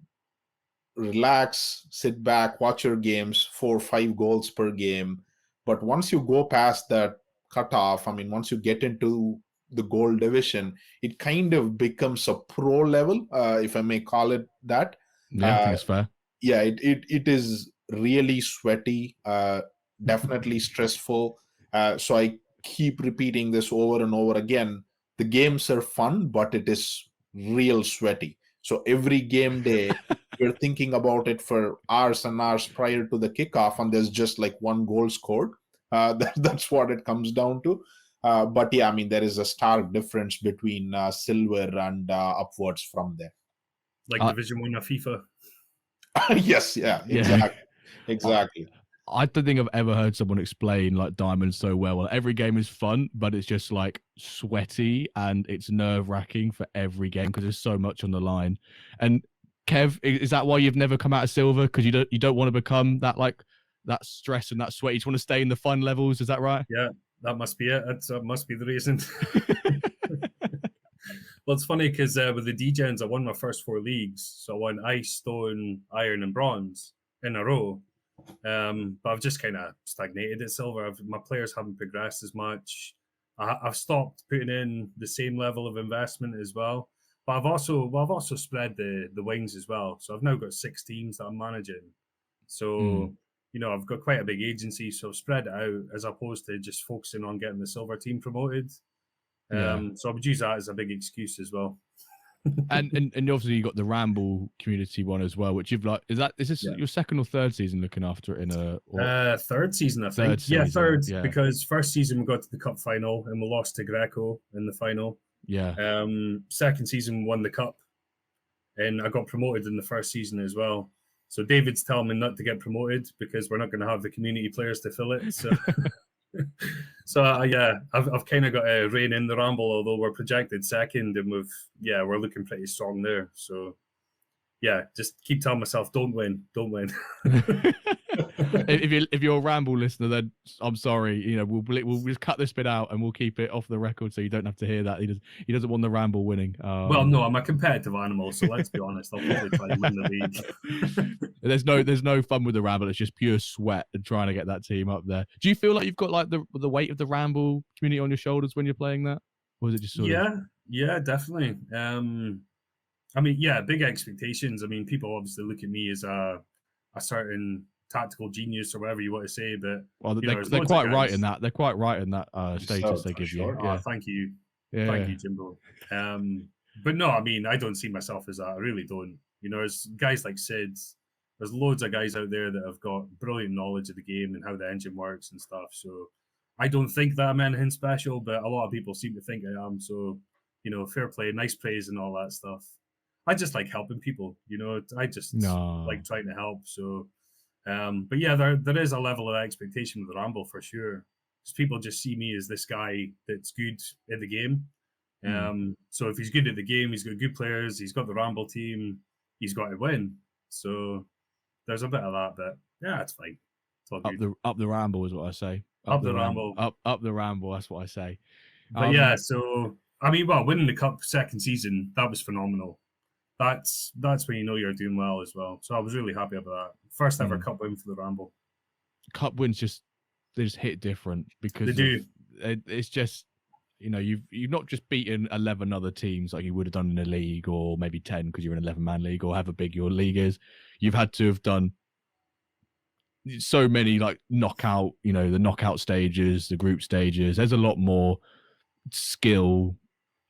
relax, sit back, watch your games, 4 or 5 goals per game. But once you go past that cutoff, I mean, once you get into the gold division, it kind of becomes a pro level, if I may call it that. Yeah, I think it's fair. Yeah, it is really sweaty, definitely stressful. So I keep repeating this over and over again. The games are fun, but it is real sweaty. So every game day, we're thinking about it for hours and hours prior to the kickoff, and there's just like one goal scored. That's what it comes down to. But yeah, I mean, there is a stark difference between silver and upwards from there. Like Division 1 of FIFA. Yes, yeah, exactly. I don't think I've ever heard someone explain like Diamond so well. Well, every game is fun, but it's just like sweaty and it's nerve-wracking for every game because there's so much on the line. And Kev, is that why you've never come out of silver? Because you don't want to become that stress and that sweat. You just want to stay in the fun levels. Is that right? Yeah, that must be it. That must be the reason. Well, it's funny because with the D-Gens, I won my first 4 leagues. So I won Ice, Stone, Iron, and Bronze in a row. But I've just kind of stagnated at silver. My players haven't progressed as much. I've stopped putting in the same level of investment as well. But I've also spread the wings as well. So I've now got 6 teams that I'm managing. So I've got quite a big agency. So I've spread it out as opposed to just focusing on getting the silver team promoted. So I would use that as a big excuse as well. and obviously you got the Ramble community one as well, which you've is this your second or third season looking after it in third season, I think. Third, because first season we got to the cup final and we lost to Greco in the final. Second season we won the cup and I got promoted in the first season as well. So David's telling me not to get promoted because we're not going to have the community players to fill it. So I've kind of got a rein in the Ramble, although we're projected second and we're looking pretty strong there. So just keep telling myself, don't win. If you're a Ramble listener, then I'm sorry. We'll just cut this bit out and we'll keep it off the record so you don't have to hear that. He doesn't want the Ramble winning. Well, no, I'm a competitive animal, so let's be honest. I'll probably try and win the league. There's no fun with the Ramble. It's just pure sweat and trying to get that team up there. Do you feel like you've got like the weight of the Ramble community on your shoulders when you're playing that, or is it just sort of? Yeah, definitely. Big expectations. I mean, people obviously look at me as a certain tactical genius or whatever you want to say, but they're quite right in that. They're quite right in that status they give you. Yeah. Thank you. Thank you, Jimbo. But no, I mean, I don't see myself as that. I really don't. There's guys like Sid. There's loads of guys out there that have got brilliant knowledge of the game and how the engine works and stuff. So I don't think that I'm anything special, but a lot of people seem to think I am. So, fair play, nice praise and all that stuff. I just like helping people, I just like trying to help. So, but yeah, there is a level of expectation with the Ramble for sure. Because people just see me as this guy that's good at the game. So if he's good at the game, he's got good players, he's got the Ramble team, he's got to win. So there's a bit of that, but yeah, it's fine. It's all good. Up the Ramble is what I say. Up the Ramble. Up the Ramble, that's what I say. But so I mean, winning the cup second season, that was phenomenal. That's when you're doing well as well. So I was really happy about that. First ever cup win for the Ramble. Cup wins they just hit different because they do. It's just you've not just beaten 11 other teams like you would have done in a league, or maybe 10 because you're in an 11-man league, or however big your league is. You've had to have done so many like knockout, the knockout stages, the group stages. There's a lot more skill.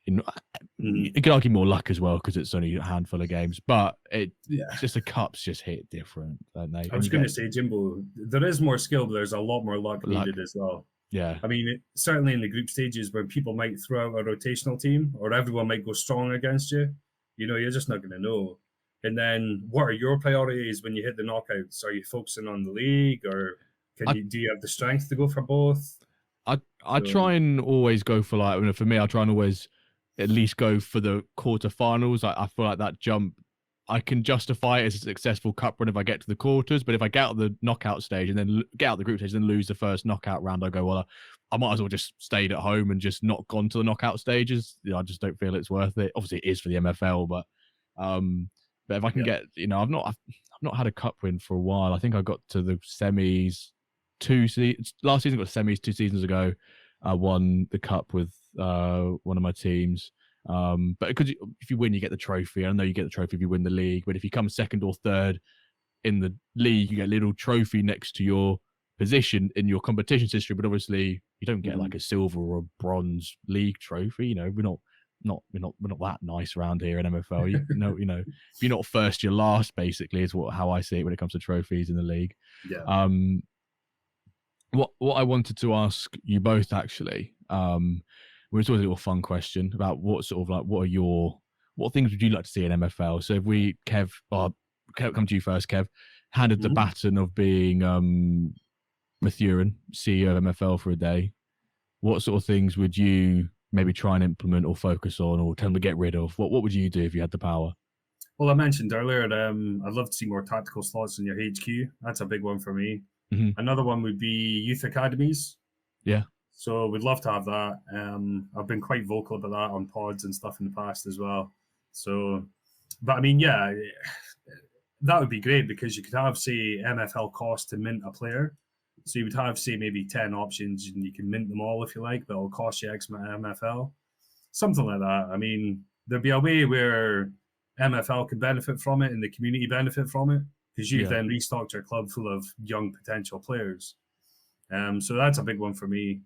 You could argue more luck as well because it's only a handful of games, but it's just the cups just hit different, don't they? I was going to say, Jimbo, there is more skill, but there's a lot more luck needed as well. Yeah. I mean, certainly in the group stages where people might throw out a rotational team or everyone might go strong against you, you're just not going to know. And then what are your priorities when you hit the knockouts? Are you focusing on the league, or do you have the strength to go for both? I try and always go for for me, I try and always at least go for the quarterfinals. I feel like that jump, I can justify it as a successful cup run if I get to the quarters. But if I get out of the knockout stage and then get out of the group stage and then lose the first knockout round, I go, well, I might as well just stayed at home and just not gone to the knockout stages. I just don't feel it's worth it. Obviously, it is for the MFL, but if I can get, I've not had a cup win for a while. I think I got to the semis last season. I got to semis 2 seasons ago. I won the cup with one of my teams. But because if you win, you get the trophy. I know you get the trophy if you win the league, but if you come second or third, in the league, you get a little trophy next to your position in your competitions history, but obviously you don't get like a silver or a bronze league trophy. You know, we're not that nice around here in MFL. You know, if you're not first, you're last. Basically, is how I see it when it comes to trophies in the league. Yeah. What I wanted to ask you both actually, was always a little fun question about what sort of like what things would you like to see in MFL? So if we Kev, come to you first, Kev, handed the baton of being Mathurin, CEO of MFL for a day, what sort of things would you maybe try and implement or focus on or tell them to get rid of? What would you do if you had the power? Well, I mentioned earlier, I'd love to see more tactical slots in your HQ. That's a big one for me. Another one would be youth academies. Yeah. So we'd love to have that. I've been quite vocal about that on pods and stuff in the past as well. So, but I mean, yeah, that would be great because you could have, say, MFL cost to mint a player. So you would have, say, maybe 10 options and you can mint them all if you like, but it'll cost you X MFL. Something like that. I mean, there'd be a way where MFL could benefit from it and the community benefit from it because you've then restocked your club full of young potential players. So that's a big one for me.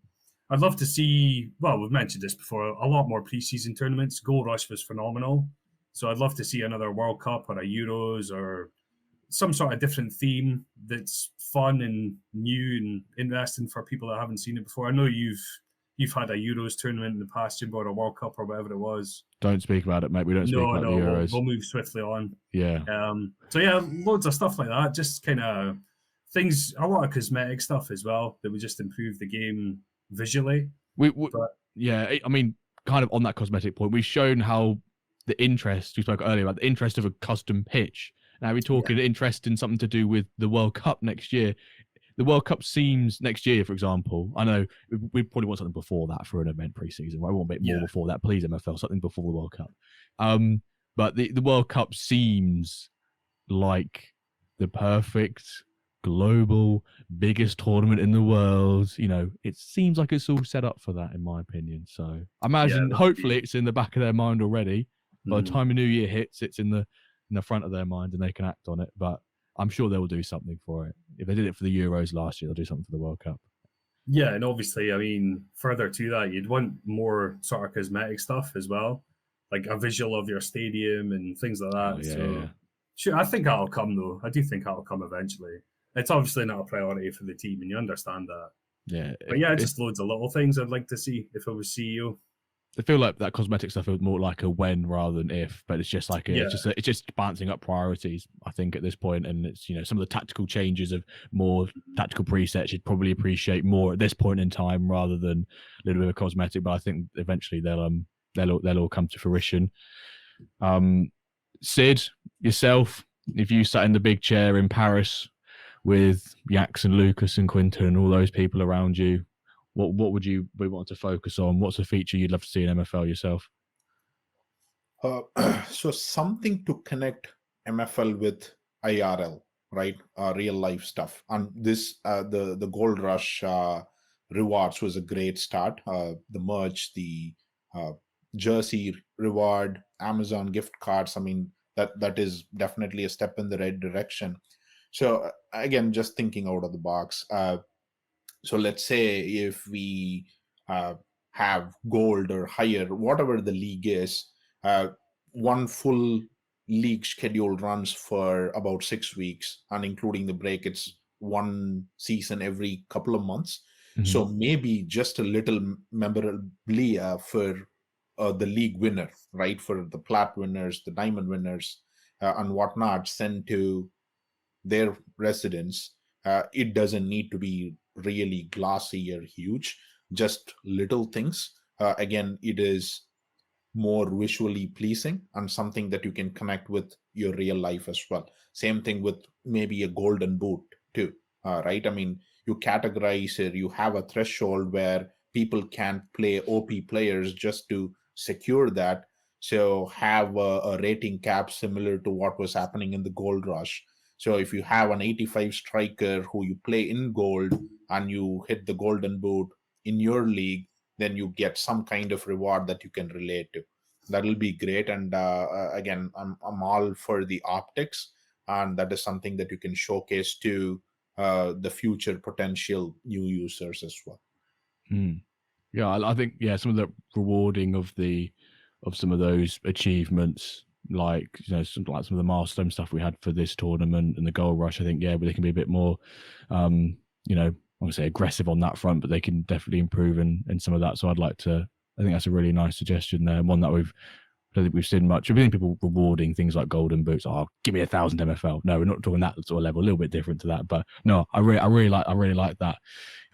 I'd love to see, well, we've mentioned this before, a lot more preseason tournaments. Gold Rush was phenomenal. So I'd love to see another World Cup or a Euros or some sort of different theme that's fun and new and interesting for people that haven't seen it before. I know you've had a Euros tournament in the past, Jimbo, or a World Cup or whatever it was. Don't speak about it, mate. We don't speak about the Euros. We'll move swiftly on. Yeah. So yeah, loads of stuff like that. Just kind of things, a lot of cosmetic stuff as well that would just improve the game visually. Yeah, I mean, kind of on that cosmetic point, we've shown how the interest, we spoke earlier about the interest of a custom pitch. Now we're talking interest in something to do with the World Cup next year. The World Cup seems next year, for example. I know we probably want something before that for an event preseason. Right? We want a bit more before that. Please, MFL, something before the World Cup. But the World Cup seems like the perfect global biggest tournament in the world. You know, it seems like it's all set up for that, in my opinion. So I imagine, hopefully, it's in the back of their mind already. By the time the new year hits, it's in the front of their mind and they can act on it. But I'm sure they will do something for it. If they did it for the Euros last year, they'll do something for the World Cup. Yeah, and obviously, I mean, further to that, you'd want more sort of cosmetic stuff as well, like a visual of your stadium and things like that. Sure, I think that'll come though. I do think that'll come eventually. It's obviously not a priority for the team, and you understand that. Yeah, but yeah, just loads of little things I'd like to see if I was CEO. I feel like that cosmetic stuff is more like a when rather than if, but it's just like it's just balancing up priorities, I think, at this point. And it's, you know, some of the tactical changes of more tactical presets you'd probably appreciate more at this point in time rather than a little bit of cosmetic. But I think eventually they'll all come to fruition. Sid, yourself, if you sat in the big chair in Paris with Yax and Lucas and Quinton and all those people around you, what would you want to focus on? What's a feature you'd love to see in MFL yourself? So something to connect MFL with IRL, right? Real life stuff. And this, the Gold Rush rewards was a great start. The merch, the jersey reward, Amazon gift cards. I mean, that is definitely a step in the right direction. So again, just thinking out of the box. So let's say if we have gold or higher, whatever the league is, one full league schedule runs for about 6 weeks, and including the break, it's one season every couple of months. So maybe just a little memorabilia for the league winner, right? For the plat winners, the diamond winners, and whatnot, sent to their residents. It doesn't need to be really glossy or huge, just little things. Again, it is more visually pleasing and something that you can connect with your real life as well. Same thing with maybe a golden boot too, right? I mean, you categorize it, you have a threshold where people can't play OP players just to secure that. So have a rating cap similar to what was happening in the Gold Rush. So if you have an 85 striker who you play in gold and you hit the golden boot in your league, then you get some kind of reward that you can relate to. That'll be great. And again, I'm all for the optics, and that is something that you can showcase to the future potential new users as well. Yeah, I think some of the rewarding of some of those achievements, like some of the milestone stuff we had for this tournament and the goal rush. I think but they can be a bit more, I won't say aggressive on that front, but they can definitely improve in some of that. So I think that's a really nice suggestion there, one that I don't think we've seen much. I've seen people rewarding things like golden boots. Oh, give me 1,000 MFL. No, we're not talking that sort of level. A little bit different to that, but no, I really like that.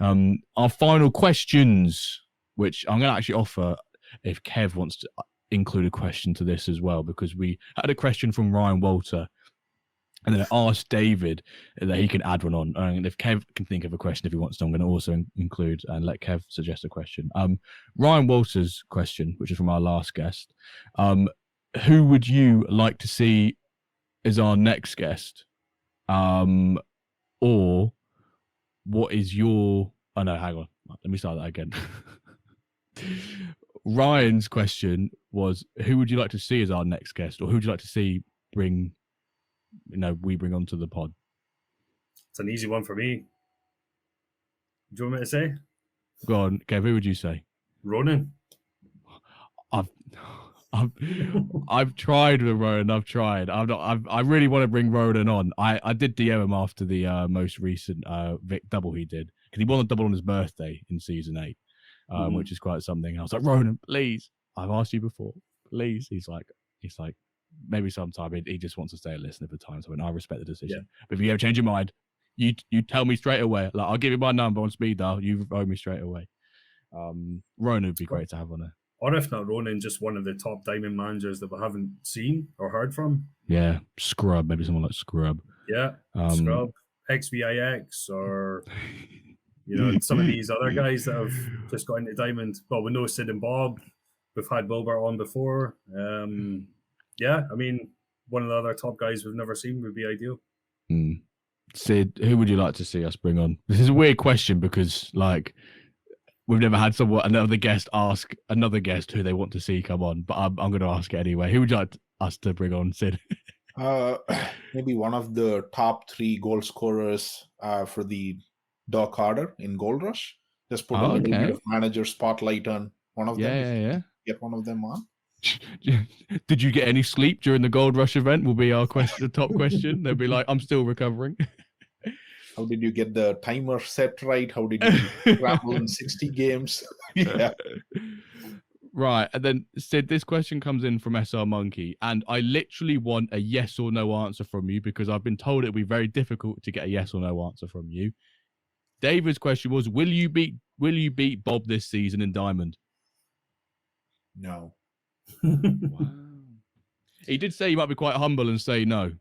Our final questions, which I'm going to actually offer if Kev wants to include a question to this as well, because we had a question from Ryan Walter, and then I asked David that he can add one on. And if Kev can think of a question if he wants to, I'm going to also include and let Kev suggest a question. Ryan Walter's question, which is from our last guest. Who would you like to see as our next guest? Or what is your... Oh, no, hang on. Let me start that again. Ryan's question was, who would you like to see as our next guest? Or who would you like to see we bring onto the pod? It's an easy one for me. Do you want me to say? Go on, Kev, who would you say? Ronan. I've tried with Ronan. I really want to bring Ronan on. I did DM him after the most recent Vic double he did, because he won a double on his birthday in season 8, which is quite something. I was like, Ronan, please, I've asked you before, please. He's like, maybe sometime he just wants to stay a listener for time. So I respect the decision. Yeah. But if you ever change your mind, you tell me straight away. Like, I'll give you my number on speed dial. You phone me straight away. Ronan would be great to have on there. Or if not Ronan, just one of the top diamond managers that we haven't seen or heard from. Yeah, Scrub, maybe someone like Scrub. Yeah, Scrub, XVIX, or some of these other guys that have just got into diamond. Well, we know Sid and Bob. We've had Wilbur on before. Yeah, I mean, one of the other top guys we've never seen would be ideal. Sid, who would you like to see us bring on? This is a weird question because, like, we've never had another guest ask another guest who they want to see come on, but I'm going to ask it anyway. Who would you like us to bring on, Sid? Maybe one of the top 3 goal scorers for the Dark Harder in Gold Rush. Just put a little bit of manager spotlight on one of them. Yeah. Get one of them on. Did you get any sleep during the Gold Rush event? Will be our question. The top question. They'll be like, I'm still recovering. How did you get the timer set right? How did you travel in 60 games? Yeah. Right. And then, Sid, this question comes in from SR Monkey, and I literally want a yes or no answer from you because I've been told it'll be very difficult to get a yes or no answer from you. David's question was, will you beat Bob this season in Diamond? No. Wow. He did say he might be quite humble and say no.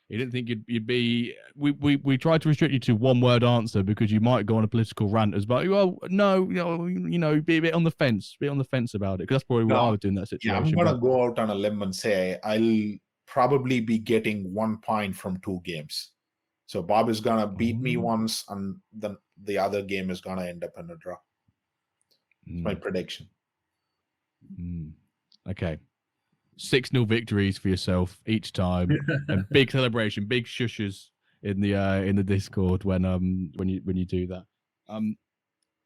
He didn't think you'd be. We tried to restrict you to one word answer because you might go on a political rant as well. Well, no, be a bit on the fence. Be on the fence about it because that's probably what I would do in that situation. Yeah, I'm gonna go out on a limb and say I'll probably be getting 1 point from 2 games. So Bob is gonna beat me once, and then the other game is gonna end up in a draw. That's my prediction. Okay. 6-0 victories for yourself each time, and big celebration, big shushes in the Discord when you do that.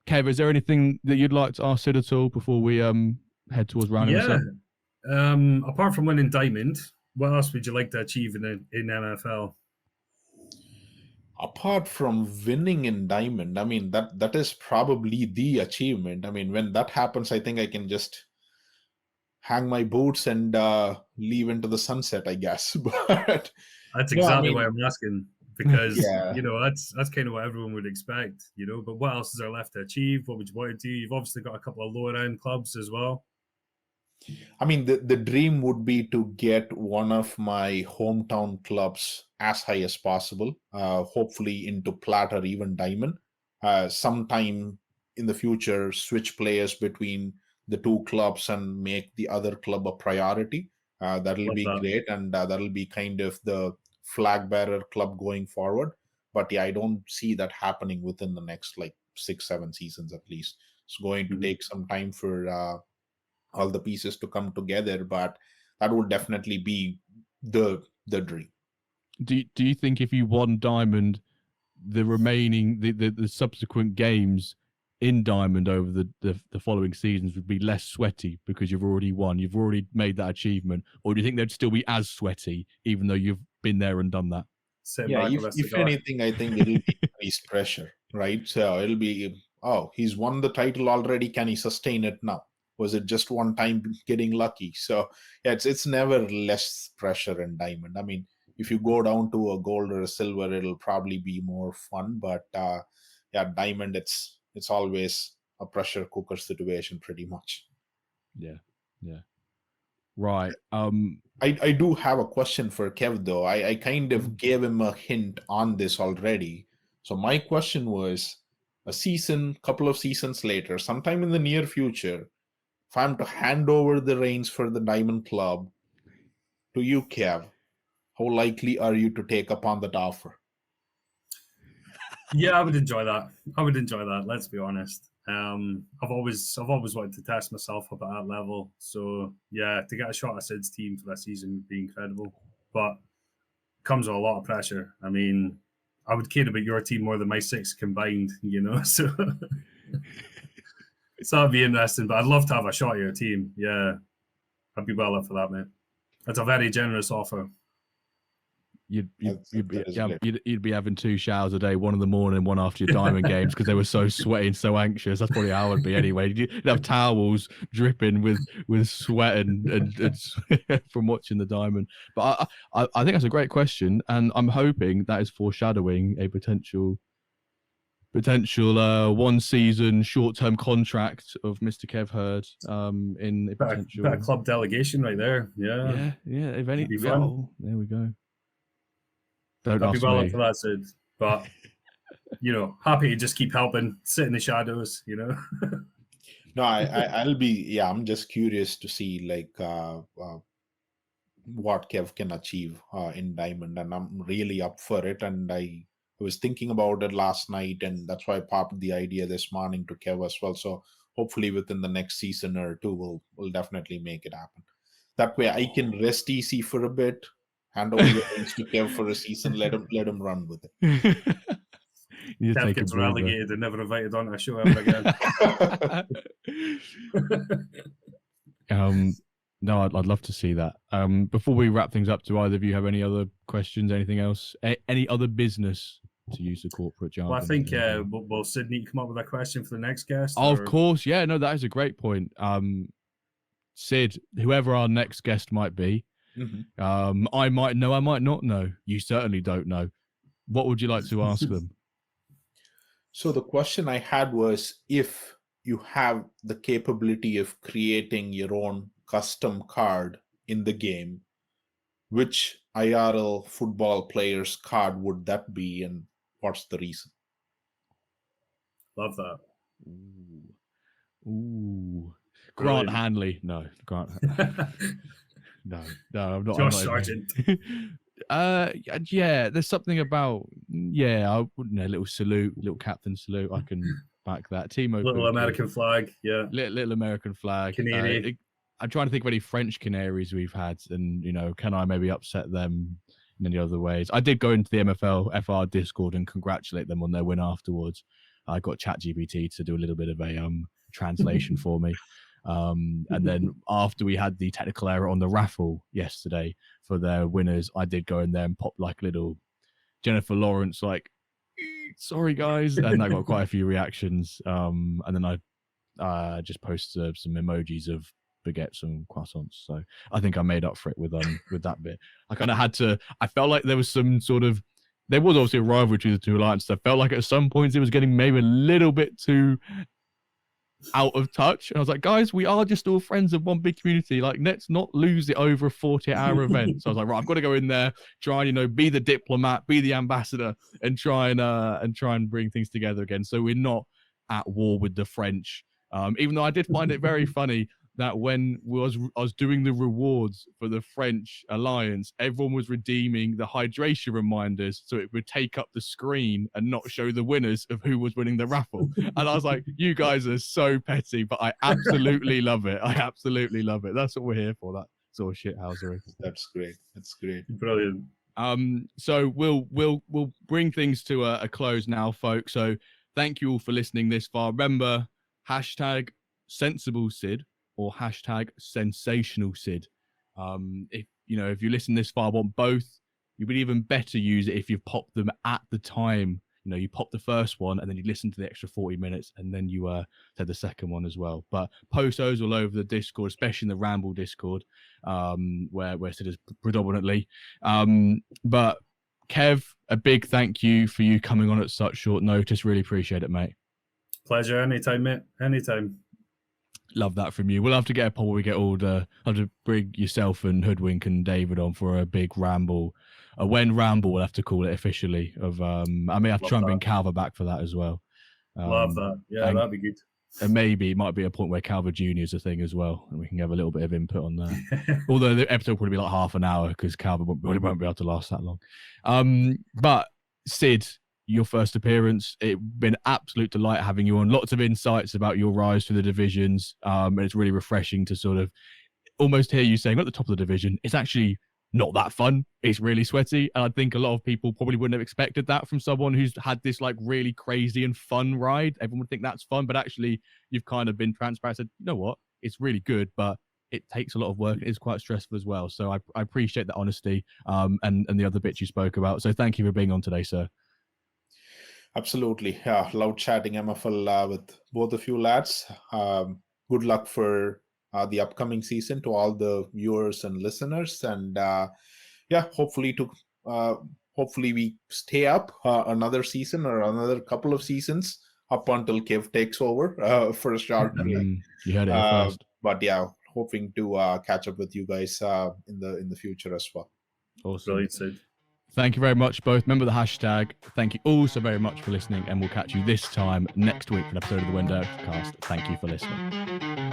Kev, is there anything that you'd like to ask Sid at all before we head towards rounding this up? Apart from winning Diamond, what else would you like to achieve in NFL? Apart from winning in Diamond, I mean that is probably the achievement. I mean, when that happens, I think I can just hang my boots and leave into the sunset, I guess. But that's exactly why I'm asking, because that's kind of what everyone would expect, But what else is there left to achieve? What would you want to do? You've obviously got a couple of lower end clubs as well. I mean, the dream would be to get one of my hometown clubs as high as possible, hopefully into plat or even diamond. Sometime in the future, switch players between the 2 clubs and make the other club a priority. That'll be great, and that'll be kind of the flag bearer club going forward. But yeah, I don't see that happening within the next 6-7 seasons at least. It's going to take some time for all the pieces to come together, but that would definitely be the dream. Do you think if you won Diamond, the remaining the subsequent games in Diamond over the following seasons would be less sweaty because you've already won, you've already made that achievement, or do you think they'd still be as sweaty even though you've been there and done that? Sitting Yeah, back with a if cigar. anything, I think it'll be increased pressure, right? So it'll be, oh, he's won the title already. Can he sustain it now? Was it just one time getting lucky? So yeah, it's never less pressure in Diamond. I mean, if you go down to a gold or a silver, it'll probably be more fun. But yeah, Diamond, it's always a pressure cooker situation, pretty much. Yeah. Right. I do have a question for Kev, though. I kind of gave him a hint on this already. So my question was, couple of seasons later, sometime in the near future, if I'm to hand over the reins for the Diamond Club to you, Kev, how likely are you to take up on that offer? Yeah, I would enjoy that. Let's be honest. I've always wanted to test myself up at that level. So yeah, to get a shot at Sid's team for that season would be incredible. But it comes with a lot of pressure. I mean, I would care about your team more than my 6 combined, So so that'd be interesting. But I'd love to have a shot at your team. Yeah, I'd be well up for that, mate. That's a very generous offer. You'd be having 2 showers a day, one in the morning, one after your Diamond games, because they were so sweaty and so anxious. That's probably how I'd be anyway. You'd have towels dripping with sweat and from watching the Diamond. But I think that's a great question, and I'm hoping that is foreshadowing a potential 1 season short-term contract of Mr. Kev Herd in a potential better club delegation right there. Yeah. If any, there we go. Don't I'd be ask well me. up for that, Sid. But happy to just keep helping, sit in the shadows. No, I'll be. Yeah, I'm just curious to see what Kev can achieve in Diamond, and I'm really up for it. And I was thinking about it last night, and that's why I popped the idea this morning to Kev as well. So hopefully within the next season or 2, we'll definitely make it happen. That way I can rest easy for a bit, hand over the things to Kev for a season, let him run with it. Kev gets relegated and never invited on a show ever again. No, I'd love to see that. Before we wrap things up, do either of you have any other questions? Anything else? Any other business, to use the corporate jargon? Well, I think will Sydney come up with a question for the next guest? Of course, yeah. No, that is a great point. Sid, whoever our next guest might be, I might know, I might not know. You certainly don't know. What would you like to ask them? So the question I had was, if you have the capability of creating your own custom card in the game, which IRL football player's card would that be, and what's the reason? Love that. Ooh. Grant Hanley. No, Grant. No, I'm not. Josh Sargent. Yeah, there's something about I wouldn't know, little salute, little captain salute. I can back that. Timo, little American flag, yeah. Little American flag. Canary. I'm trying to think of any French canaries we've had, and can I maybe upset them in any other ways? I did go into the MFL FR Discord and congratulate them on their win afterwards. I got ChatGPT to do a little bit of a translation for me. And then after we had the technical error on the raffle yesterday for their winners, I did go in there and pop like little Jennifer Lawrence, like, sorry guys, and I got quite a few reactions. And then I just posted some emojis of baguettes and croissants. So I think I made up for it with that bit. I kind of had to. I felt like there was some sort of. There was obviously a rivalry between the two alliances. I felt like at some points it was getting maybe a little bit too out of touch, and I was like, guys, we are just all friends of one big community, like let's not lose it over a 40-hour event. So I was like, right, I've got to go in there, try and be the diplomat, be the ambassador, and try and bring things together again, so we're not at war with the French. Even though I did find it very funny that when I was doing the rewards for the French alliance, everyone was redeeming the hydration reminders so it would take up the screen and not show the winners of who was winning the raffle. And I was like, you guys are so petty, but I absolutely love it. I absolutely love it. That's what we're here for, that sort of shithousery. That's great. That's great. Brilliant. So we'll bring things to a close now, folks. So thank you all for listening this far. Remember, hashtag sensible Sid or hashtag sensational Sid. If you listen this far, want both, you would even better use it if you've popped them at the time. You pop the first one and then you listen to the extra 40 minutes and then you said the second one as well. But post those all over the Discord, especially in the Ramble Discord, where Sid is predominantly. But Kev, a big thank you for you coming on at such short notice. Really appreciate it, mate. Pleasure. Anytime, mate. Anytime. Love that from you. We'll have to get a pod where we get all the. I'll have to bring yourself and Hoodwink and David on for a big ramble. A When Ramble, we'll have to call it officially. I may have to try and bring Calver back for that as well. Love that. Yeah, that'd be good. And maybe it might be a point where Calver Jr. is a thing as well, and we can have a little bit of input on that. Although the episode will probably be like half an hour because Calver won't be able to last that long. But Sid, your first appearance, it's been absolute delight having you on. Lots of insights about your rise through the divisions, and it's really refreshing to sort of almost hear you saying at the top of the division, it's actually not that fun. It's really sweaty. And I think a lot of people probably wouldn't have expected that from someone who's had this like really crazy and fun ride. Everyone would think that's fun, but actually you've kind of been transparent, said, you know what, it's really good, but it takes a lot of work. It is quite stressful as well. So I appreciate the honesty and the other bits you spoke about. So thank you for being on today, sir. Absolutely. Yeah, love chatting MFL with both of you lads. Good luck for the upcoming season to all the viewers and listeners, and hopefully we stay up another season or another couple of seasons up until Kev takes over for a short play. You heard it first. But yeah, hoping to catch up with you guys in the future as well. Awesome. Brilliant, Sid. Thank you very much, both. Remember the hashtag. Thank you all so very much for listening, and we'll catch you this time next week for an episode of the WenDirkCast. Thank you for listening.